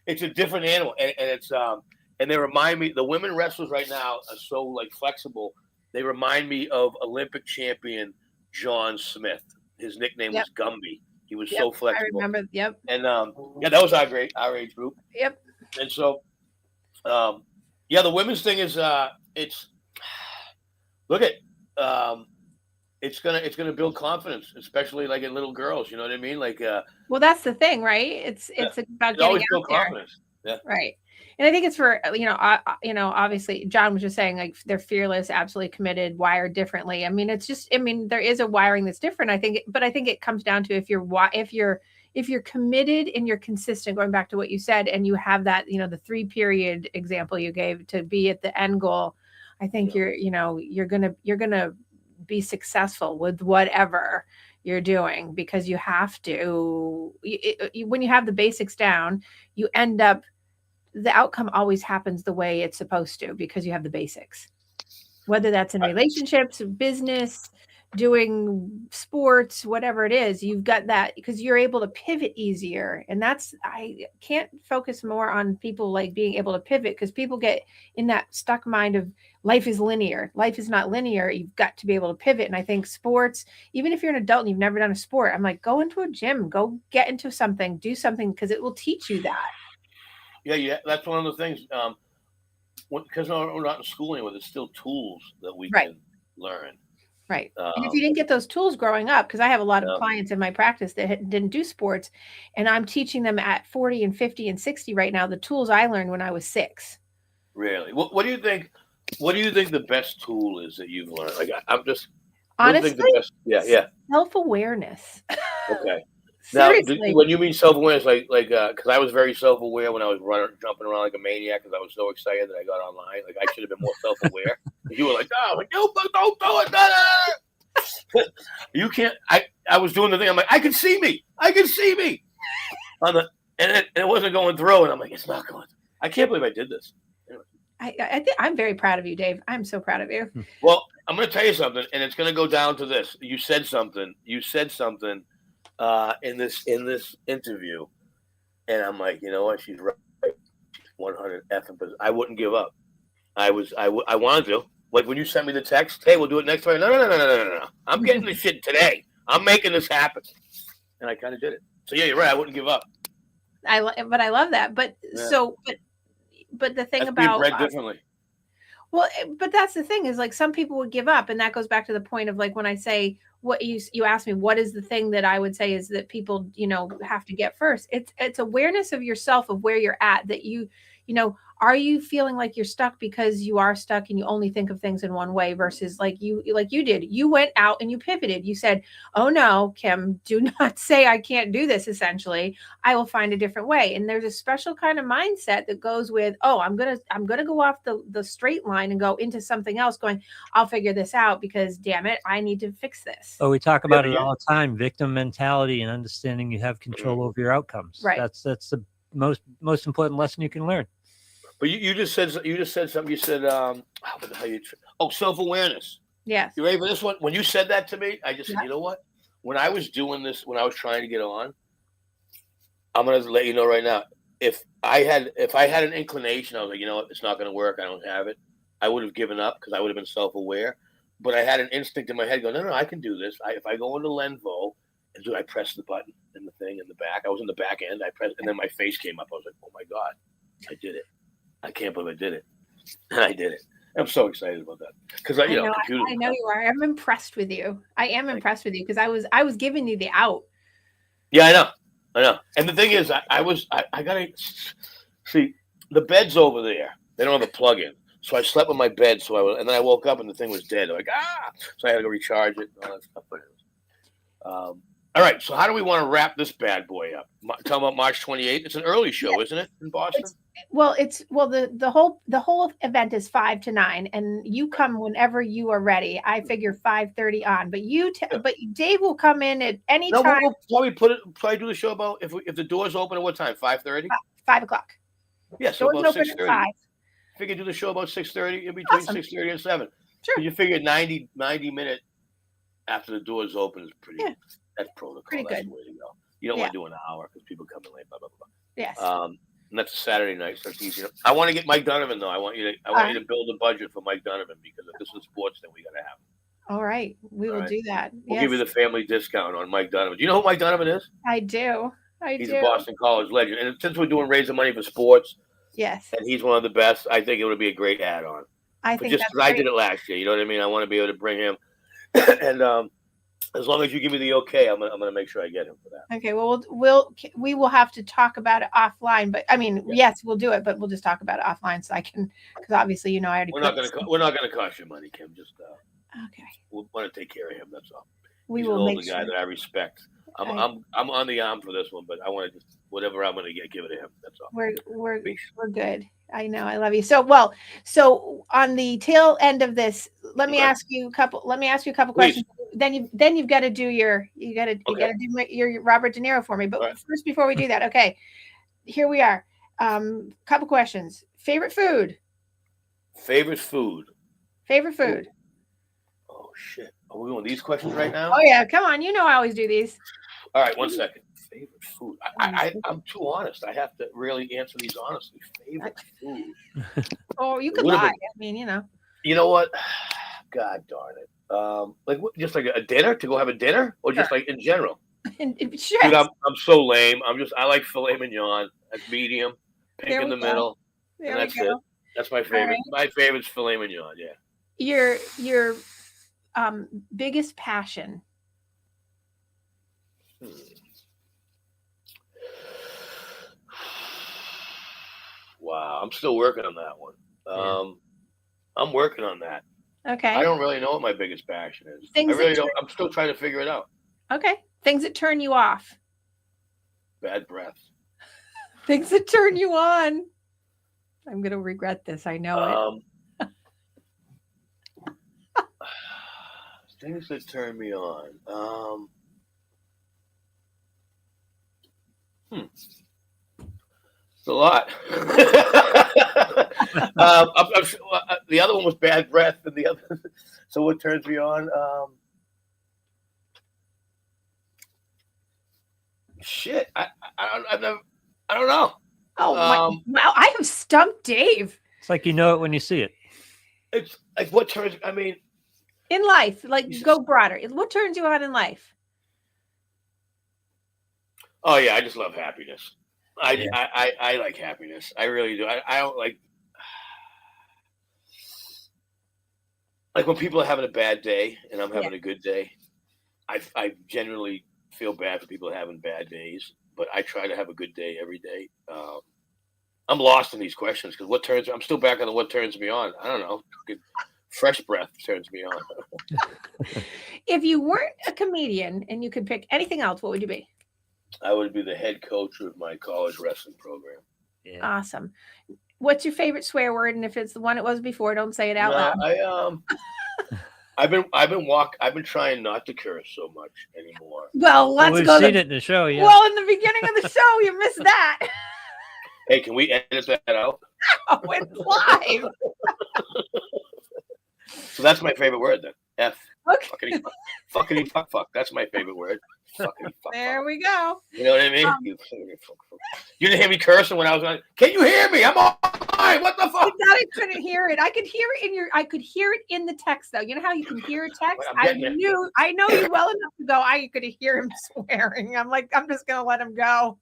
It's a different animal, and it's and they remind me. The women wrestlers right now are so like flexible. They remind me of Olympic champion John Smith. His nickname was Gumby. He was so I flexible. remember. Yep. And yeah, that was our age group. Yep. And so, yeah, the women's thing is it's look at it's gonna build confidence, especially like in little girls. You know what I mean? Like well, that's the thing, right? It's about getting out there. Confidence. Yeah. Right. And I think it's for, obviously John was just saying like they're fearless, absolutely committed, wired differently. I mean, it's just, there is a wiring that's different. I think it comes down to if you're committed and you're consistent, going back to what you said, and you have that, the 3-period example you gave to be at the end goal, I think you're going to be successful with whatever you're doing, because you have to, when you have the basics down, you end up, the outcome always happens the way it's supposed to, because you have the basics, whether that's in relationships, business, doing sports, whatever it is, you've got that, because you're able to pivot easier. And I can't focus more on people like being able to pivot, because people get in that stuck mind of life is linear. Life is not linear. You've got to be able to pivot. And I think sports, even if you're an adult and you've never done a sport, I'm like, go into a gym, go get into something, do something, because it will teach you that. Yeah, that's one of the things. Because we're not in school anymore, there's still tools that we can learn. Right. And if you didn't get those tools growing up, because I have a lot of clients in my practice that didn't do sports, and I'm teaching them at 40 and 50 and 60 right now, the tools I learned when I was 6. Really? What do you think? What do you think the best tool is that you've learned? Like, I'm just honestly, yeah. Self-awareness. Okay. Seriously. Now, when you mean self-awareness, like, because I was very self-aware when I was jumping around like a maniac, because I was so excited that I got online. Like, I should have been more self-aware. You were like, "Oh, don't do it!" You can't. I was doing the thing. I'm like, I can see me. And it wasn't going through, and I'm like, it's not going. I can't believe I did this. I think I'm very proud of you, Dave. I'm so proud of you. Well, I'm going to tell you something, and it's going to go down to this. You said something. In this interview, and I'm like, you know what? She's right. She's 100 effing. But I wouldn't give up. I wanted to. Like when you sent me the text, hey, we'll do it next Friday. No. I'm getting this shit today. I'm making this happen, and I kind of did it. So yeah, you're right. I wouldn't give up. But I love that. But but the thing That's about being bred differently. Well, but that's the thing is like some people would give up, and that goes back to the point of like when I say what you asked me, what is the thing that I would say is that people have to get first? It's awareness of yourself, of where you're at, that are you feeling like you're stuck because you are stuck and you only think of things in one way, versus like you did, you went out and you pivoted. You said, oh no, Kim, do not say I can't do this. Essentially, I will find a different way. And there's a special kind of mindset that goes with, oh, I'm going to go off the straight line and go into something else going, I'll figure this out because damn it, I need to fix this. Oh, we talk about it all the time, victim mentality and understanding you have control over your outcomes. Right. That's the most important lesson you can learn. But you just said something. You said self-awareness. Yes. You ready for this one? When you said that to me, I just said, you know what? When I was doing this, when I was trying to get on, I'm gonna let you know right now. If I had an inclination, I was like, you know what, it's not gonna work. I don't have it. I would have given up because I would have been self-aware. But I had an instinct in my head going, no, I can do this. If I go into Lenvo and I press the button and the thing in the back. I was in the back end. I pressed, and then my face came up. I was like, oh my God, I did it. I can't believe I did it. And I did it. I'm so excited about that because I know you are. I'm impressed with you. I am impressed with you because I was giving you the out. Yeah, I know. And the thing is, I gotta see the bed's over there. They don't have a plug-in, so I slept on my bed. And then I woke up and the thing was dead. I'm like, so I had to go recharge it and all that stuff. All right. So how do we want to wrap this bad boy up? Talking about March 28th. It's an early show, isn't it, in Boston? The whole event is 5 to 9, and you come whenever you are ready. I figure 5:30 on, but but Dave will come in at any time. We'll probably do the show about if the doors open at what time? 5:30. 5 o'clock. Yeah, so doors about open 6:30. at 5. Figure do the show about 6:30 in between 6:30 and 7. Sure. You figure 90 minute after the doors open is pretty. Yeah. That's protocol. Pretty that's good. the way to go. You don't want to do an hour because people come in late. Blah blah blah. Yes. And that's a Saturday night, so it's easy. I want to get Mike Donovan though. I want you to build a budget for Mike Donovan because if this is sports, then we got to have him. All right, we will do that. We'll give you the family discount on Mike Donovan. Do you know who Mike Donovan is? I do. He's a Boston College legend, and since we're doing raising money for sports, yes, and he's one of the best, I think it would be a great add-on. I think that's I did it last year. You know what I mean? I want to be able to bring him, and as long as you give me the okay, I'm gonna make sure I get him for that. Okay. Well, we will have to talk about it offline, but I mean, yes, we'll do it, but we'll just talk about it offline so I can, because obviously, I already. We're not gonna cost you money, Kim. Just okay. We'll want to take care of him. That's all. He's will make the guy that I respect. I'm on the arm for this one, but I want to just whatever I'm going to give it to him. That's all. We're good. I know. I love you. So on the tail end of this, let me ask you a couple questions. Then you've got to do your Robert De Niro for me. But first, before we do that, okay, here we are. Couple questions. Favorite food. Oh shit. Are we doing these questions right now? Oh yeah, come on. I always do these. All right, 1 second. Favorite food. I'm too honest. I have to really answer these honestly. Favorite food. Oh, you could lie. I mean, You know what? God darn it. Just like a dinner to go have a dinner, or just like in general. Sure. Dude, I'm so lame. I like filet mignon. That's medium, pink in the middle, and that's it. That's my favorite. Right. My favorite's filet mignon. Yeah. Your biggest passion. Wow, I'm still working on that one. I'm working on that. Okay. I don't really know what my biggest passion is. I really don't. I'm still trying to figure it out. Okay. Things that turn you off. Bad breath. Things that turn you on. I'm going to regret this. I know it. Things that turn me on. It's a lot. The other one was bad breath, and the other. So what turns me on? Shit, I don't know. Oh wow! I have stumped Dave. It's like it when you see it. It's like what turns. I mean, in life, go broader. What turns you on in life? Oh yeah, I just love happiness. I like happiness. I really do. I don't like when people are having a bad day and I'm having a good day. I generally feel bad for people having bad days, but I try to have a good day every day. I'm lost in these questions because I'm still back on what turns me on. I don't know. Fresh breath turns me on. If you weren't a comedian and you could pick anything else, what would you be? I would be the head coach of my college wrestling program. Yeah. Awesome. What's your favorite swear word? And if it's the one it was before, don't say it out loud. I've been trying not to curse so much anymore. Well, we've seen it in the show. Yeah. Well, in the beginning of the show, you missed that. Hey, can we edit that out? Oh, it's live. So that's my favorite word then. F. Okay. Fuckity fuck. That's my favorite word. There we go. You know what I mean? You didn't hear me cursing when I was on. Can you hear me? I'm on. What the fuck? I thought I couldn't hear it. I could hear it I could hear it in the text though. You know how you can hear a text? I know you well enough to go. I could hear him swearing. I'm like, I'm just gonna let him go.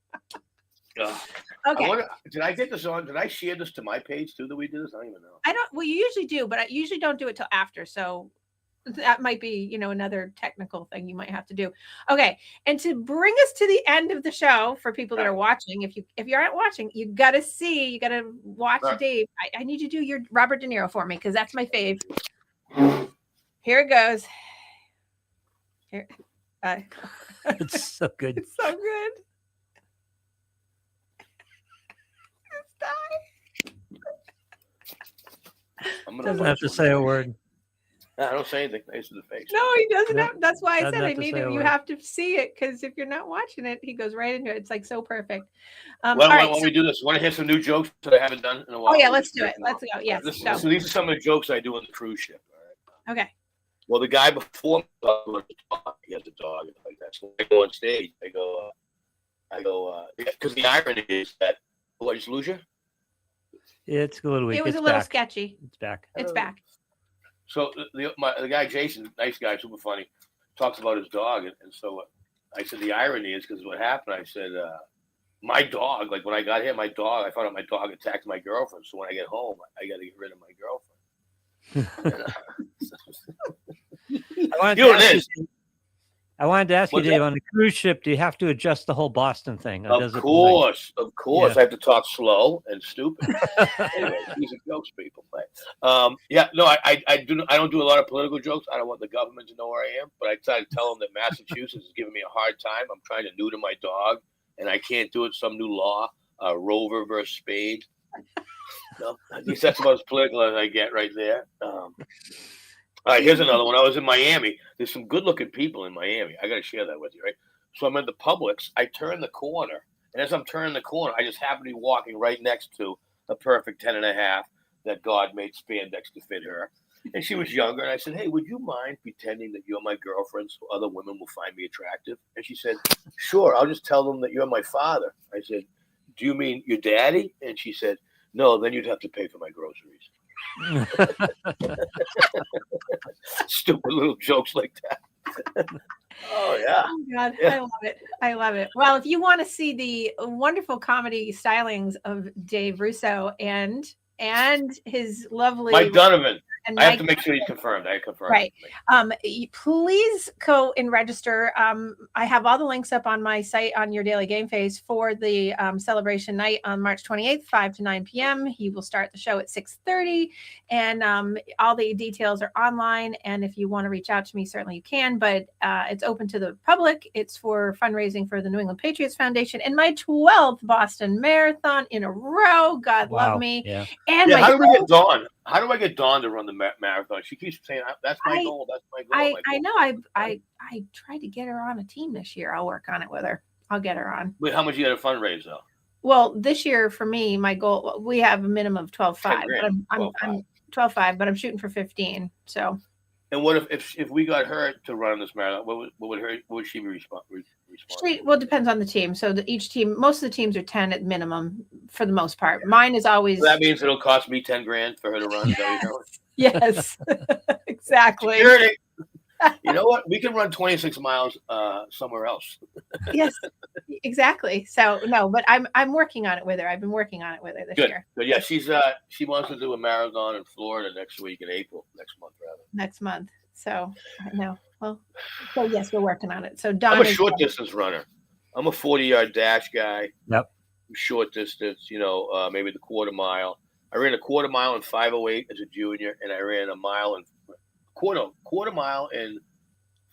Okay. Did I get this on? Did I share this to my page too that we did this? I don't even know. Well, you usually do, but I usually don't do it till after. So that might be, another technical thing you might have to do. Okay. And to bring us to the end of the show for people that are watching, if you aren't watching, you got to watch Dave. I need you to do your Robert De Niro for me because that's my fave. Here it goes. Here. It's so good. It's so good. Just die. Doesn't have to say a word. I don't say anything. Face to the face. No, he doesn't Nope. have. That's why I Doesn't said have I to need say it. a You word. have to see it because if you're not watching it, he goes right into it. It's like so perfect. Why all right. don't we do this? Want to hear some new jokes that I haven't done in a while? Oh yeah, let's do it. Let's go. Yes. So these are some of the jokes I do on the cruise ship. All right. Okay. Well, the guy before me, he has a dog and like that. So I go on stage. I go, because the irony is that, I just lose you? It's a little weak. It was It's a little back. sketchy. It's back. It's back. So the guy, Jason, nice guy, super funny, talks about his dog. And so I said, the irony is because what happened, I said, my dog, like when I got here, I found out my dog attacked my girlfriend. So when I get home, I got to get rid of my girlfriend. I wanted to ask you, What's Dave, that? on the cruise ship, do you have to adjust the whole Boston thing? Of course. Yeah. I have to talk slow and stupid. Anyway, these are jokes, people. Yeah, no, I don't do a lot of political jokes. I don't want the government to know where I am, but I try to tell them that Massachusetts is giving me a hard time. I'm trying to neuter my dog, and I can't do it. Some new law, Rover versus Spade. No, at least that's about as political as I get right there. All right, here's another one. I was in Miami. There's some good-looking people in Miami. I got to share that with you, right? So I'm at the Publix. I turn the corner, and as I'm turning the corner, I just happen to be walking right next to a perfect 10.5 that God made spandex to fit her. And she was younger, and I said, hey, would you mind pretending that you're my girlfriend so other women will find me attractive? And she said, sure, I'll just tell them that you're my father. I said, do you mean your daddy? And she said, no, then you'd have to pay for my groceries. Stupid little jokes like that. Oh yeah. Oh God, Yeah. I love it. I love it. Well, if you want to see the wonderful comedy stylings of Dave Russo and his lovely Mike Donovan. and I have Mike to make sure he's confirmed. I confirmed. Right. Please go and register. I have all the links up on my site on your daily Gameface for the celebration night on March 28th, 5 to 9 p.m. He will start the show at 6:30, and all the details are online. And if you want to reach out to me, certainly you can. But it's open to the public. It's for fundraising for the New England Patriots Foundation and my 12th Boston Marathon in a row. God love me. Yeah. And Yeah, my how do we get Dawn? How do I get Dawn to run the marathon? She keeps saying that's my goal. That's my goal. I know. I tried to get her on a team this year. I'll work on it with her. I'll get her on. Wait, how much you got to fundraise though? Well, this year for me, my goal, we have a minimum of 12.5, but I'm 12.5, but I'm shooting for 15. So. And what if we got her to run this marathon? What would she be responsible? Well, it depends on the team. So each team, most of the teams are 10 at minimum for the most part. Mine is always. So that means it'll cost me $10,000 for her to run. Yes, exactly. Security. You know what? We can run 26 miles somewhere else. Yes, exactly. So no, but I'm working on it with her. I've been working on it with her this year. Good. Yeah, she wants to do a marathon in Florida next month rather. Next month. So I know. Well, so yes, we're working on it. So Don I'm a short distance runner. I'm a 40-yard dash guy. Yep. Short distance, maybe the quarter mile. I ran a quarter mile in 5:08 as a junior, and I ran a mile in quarter mile in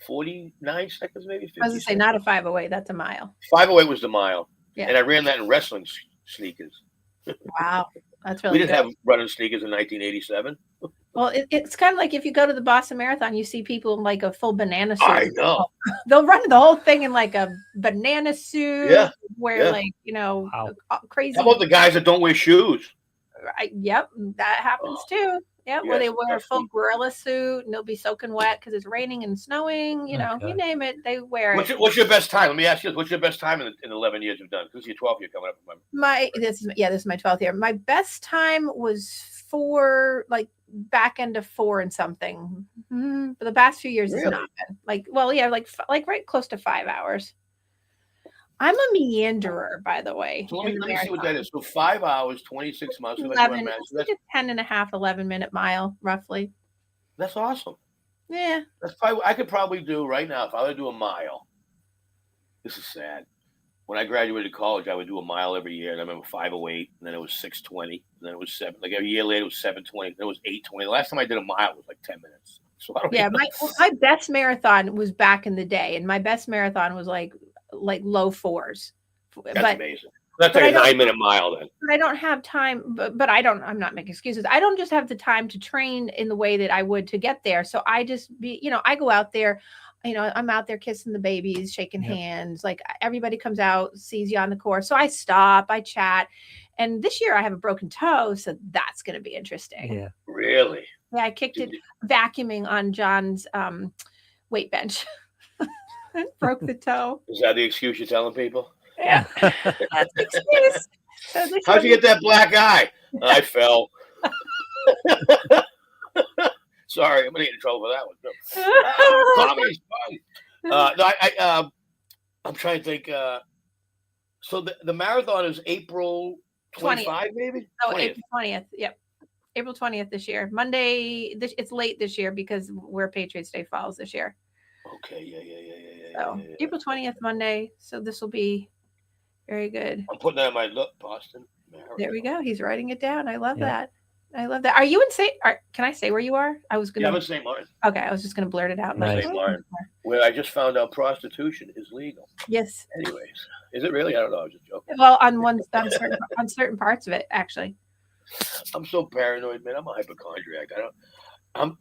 49 seconds, maybe 50 I was going to say not a 5:08. That's a mile. 5:08 was the mile. Yeah. And I ran that in wrestling sneakers. Wow. That's really We didn't good. have running sneakers in 1987. Well, it's kind of like if you go to the Boston Marathon, you see people in like a full banana suit. I know. They'll run the whole thing in like a banana suit. Yeah. Wear crazy. How about the guys that don't wear shoes? Yep, that happens too. Yeah, where they wear a full gorilla suit and they'll be soaking wet because it's raining and snowing. You name it, they wear it. What's your best time? Let me ask you this. What's your best time in the 11 years you've done? This is your 12th year coming up. This is my 12th year. My best time was back end of 4 and something. But the past few years has not been like right close to 5 hours. I'm a meanderer, by the way. So let me see what that is. So 5 hours, 26 miles. 11, it's like a 10.5, 11-minute mile, roughly. That's awesome. Yeah. I could probably do right now, if I were to do a mile. This is sad. When I graduated college, I would do a mile every year. And I remember 5:08, and then it was 6:20, and then it was 7. Like a year later, it was 7:20, then it was 8:20. The last time I did a mile was like 10 minutes. So I don't Yeah, even know. my best marathon was back in the day, and my best marathon was like low fours. That's amazing. That's like a 9-minute mile then. But I don't have time. But I'm not making excuses. I don't just have the time to train in the way that I would to get there. So I just I go out there. I'm out there kissing the babies, shaking hands. Like everybody comes out, sees you on the course. So I stop, I chat. And this year I have a broken toe, so that's going to be interesting. Yeah. Really? Yeah, I kicked it vacuuming on John's weight bench. Broke the toe. Is that the excuse you're telling people? Yeah, that's the excuse. So How'd you get that black eye? I fell. Sorry, I'm gonna get in trouble for that one. Comedy's fun. No, I'm trying to think. So the marathon is April 25, maybe? Oh, 20th. April 20th. Yep. April 20th this year. Monday. It's late this year because where Patriots Day falls this year. Okay. Yeah. So April 20th, Monday. So this will be very good. I'm putting that in my Boston Marathon. There we go. He's writing it down. I love that. Are you in St. Can I say where you are? I was gonna. Yeah, I'm in St. Martin. Okay, I was just gonna blurt it out. Nice. St. Martin, where I just found out prostitution is legal. Yes. Anyways, is it really? I don't know. I was just joking. Well, on certain parts of it, actually. I'm so paranoid, man. I'm a hypochondriac. I'm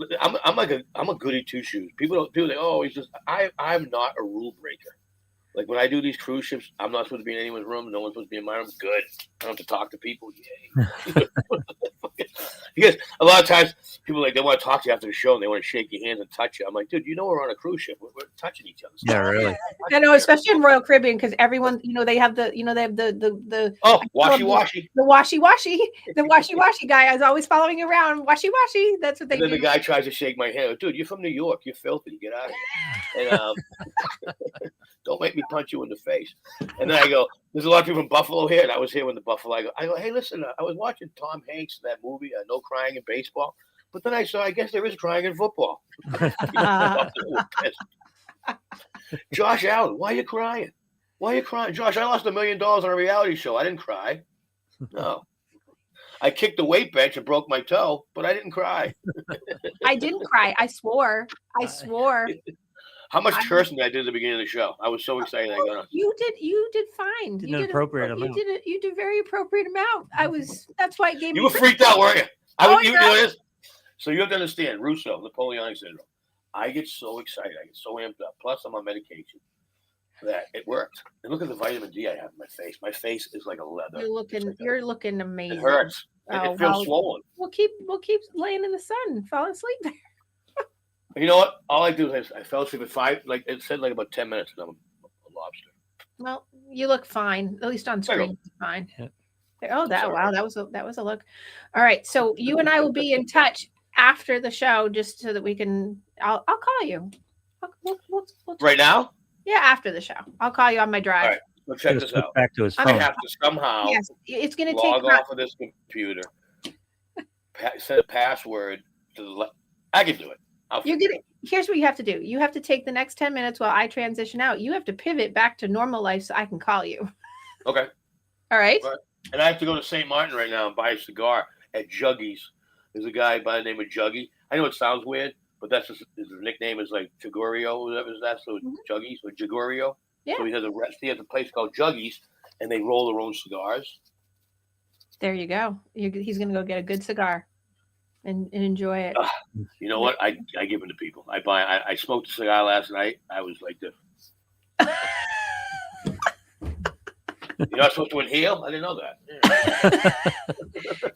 a goody two shoes. People think, oh, he's just. I'm not a rule breaker. Like when I do these cruise ships, I'm not supposed to be in anyone's room. No one's supposed to be in my room. Good. I don't have to talk to people. Yay. Because a lot of times people they want to talk to you after the show and they want to shake your hands and touch you. I'm like, dude, we're on a cruise ship. We're touching each other. Yeah, really. I know, especially in Royal Caribbean, because everyone, they have the washy guy is always following you around. Washy. That's what they do. And then the guy tries to shake my hand. Dude, you're from New York. You're filthy. Get out of here. And don't make me punch you in the face. And then I go, there's a lot of people from Buffalo here, and I was here when the Buffalo. I go, hey, listen, I was watching Tom Hanks in that movie, No Crying in Baseball. But then I saw, I guess there is crying in football. Josh Allen, why are you crying? Josh, I lost $1 million on a reality show. I didn't cry. No. I kicked the weight bench and broke my toe, but I didn't cry. I didn't cry. I swore. How much cursing did I do at the beginning of the show? I was so excited. You did fine. You did an appropriate amount. You did a very appropriate amount. That's why it gave me. You were freaked out, weren't you? You know this. So you have to understand, Russo, Napoleonic syndrome. I get so excited. I get so amped up. Plus, I'm on medication. That it worked. And look at the vitamin D I have in my face. My face is like a leather. You're looking amazing. It hurts. It feels swollen. We'll keep laying in the sun and falling asleep there. You know what? All I do is I fell asleep at 5. Like it said, like about 10 minutes, and I'm a lobster. Well, you look fine. At least on screen, fine. Yeah. Oh, that was a look. All right, so you and I will be in touch after the show, just so that we can. I'll call you. We'll right now? Yeah, after the show, I'll call you on my drive. All right, let's check this out. Back to his phone. I have to somehow. Yes, it's going to log off of this computer. Set a password to the left. I can do it. Here's what you have to do. You have to take the next 10 minutes while I transition out. You have to pivot back to normal life so I can call you. Okay. All right. And I have to go to St. Martin right now and buy a cigar at Juggy's. There's a guy by the name of Juggy. I know it sounds weird, but that's his nickname is like Jagurio, whatever that. So Juggy's or Jagurio. Yeah. So he has a place called Juggy's, and they roll their own cigars. There you go. He's going to go get a good cigar. And enjoy it. You know what? I give them to people. I smoked a cigar last night. I was like this. You're not supposed to inhale? I didn't know that.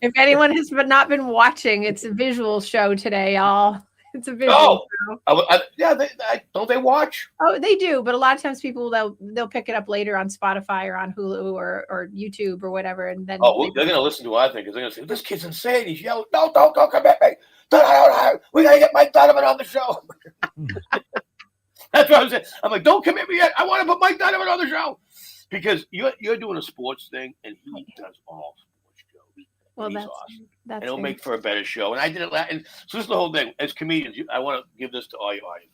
If anyone has not been watching, it's a visual show today, y'all. It's a visual show. Don't they watch? Oh, they do, but a lot of times people they'll pick it up later on Spotify or on Hulu or YouTube or whatever, and then they're gonna listen to what I think because they're gonna say this kid's insane. He's yelling, no, don't come at me. We gotta get Mike Donovan on the show. That's what I'm saying. I'm like, don't commit me yet. I want to put Mike Donovan on the show because you're doing a sports thing and he does all sports shows. Well, he's awesome. And it'll make for a better show. And I did it and so this is the whole thing. As comedians, I want to give this to all your audience.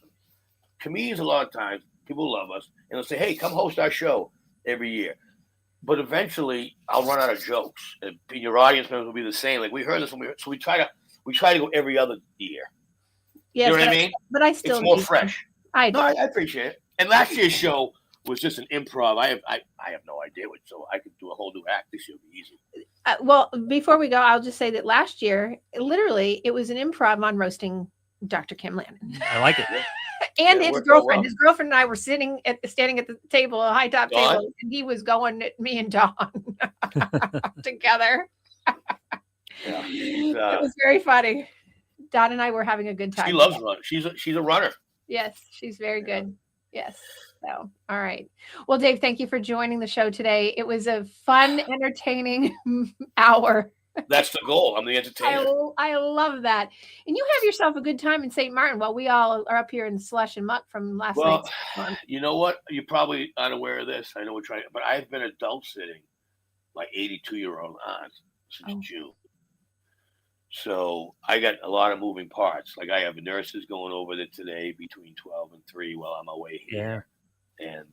Comedians, a lot of times, people love us and they'll say, hey, come host our show every year. But eventually I'll run out of jokes. And your audience members will be the same. Like we heard this so we try to go every other year. Yes, You know what I mean? but I still It's more need- fresh. I No, I appreciate it. And last year's show was just an improv. I have no idea what, so I could do a whole new act. This year will be easy. well, before we go, I'll just say that last year, literally, it was an improv on roasting Dr. Kim Lannon. I like it. And Yeah, his worked out girlfriend. well. His girlfriend and I were standing at the table, a high top Dawn? table, and he was going at me and Dawn together. Yeah, It was very funny. Dawn and I were having a good time. she loves running. She's a runner. Yes, she's very good. Yes. So, all right. Well, Dave, thank you for joining the show today. It was a fun, entertaining hour. That's the goal. I'm the entertainer. I love that. And you have yourself a good time in St. Martin while we all are up here in slush and muck from last Well, night's storm. you know what? You're probably unaware of this. I know we're trying, but I've been adult sitting my 82-year-old aunt since June. So I got a lot of moving parts. Like I have nurses going over there today between 12 and 3 while I'm away here. And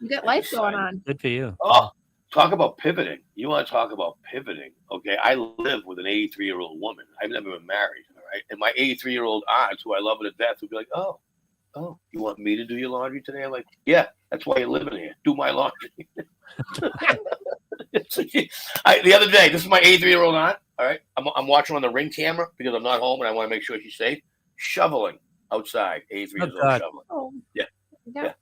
You got life going on. Good for you. oh, talk about pivoting. You want to talk about pivoting? Okay, I live with an 83-year-old woman. I've never been married. All right, and my 83-year-old aunt, who I love her to death, would be like, "Oh, you want me to do your laundry today?" I'm like, "Yeah, that's why you're living here. Do my laundry." The other day, this is my 83-year-old aunt. All right, I'm watching on the Ring camera because I'm not home and I want to make sure she's safe. Shoveling outside, 83 years old shoveling. Oh, Yeah.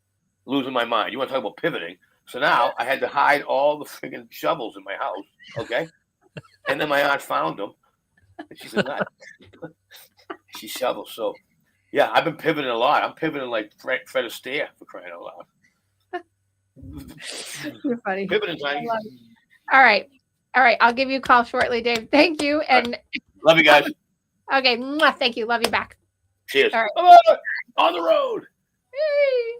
Losing my mind. You want to talk about pivoting? So now I had to hide all the friggin' shovels in my house. Okay, and then my aunt found them, and she said, "Not." She shovels. So yeah, I've been pivoting a lot. I'm pivoting like Fred Astaire, for crying out loud. you're funny. Pivoting time. All right. I'll give you a call shortly, Dave. Thank you. And Love you guys. okay. Thank you. Love you back. Cheers. All right. Bye-bye. On the road. Yay.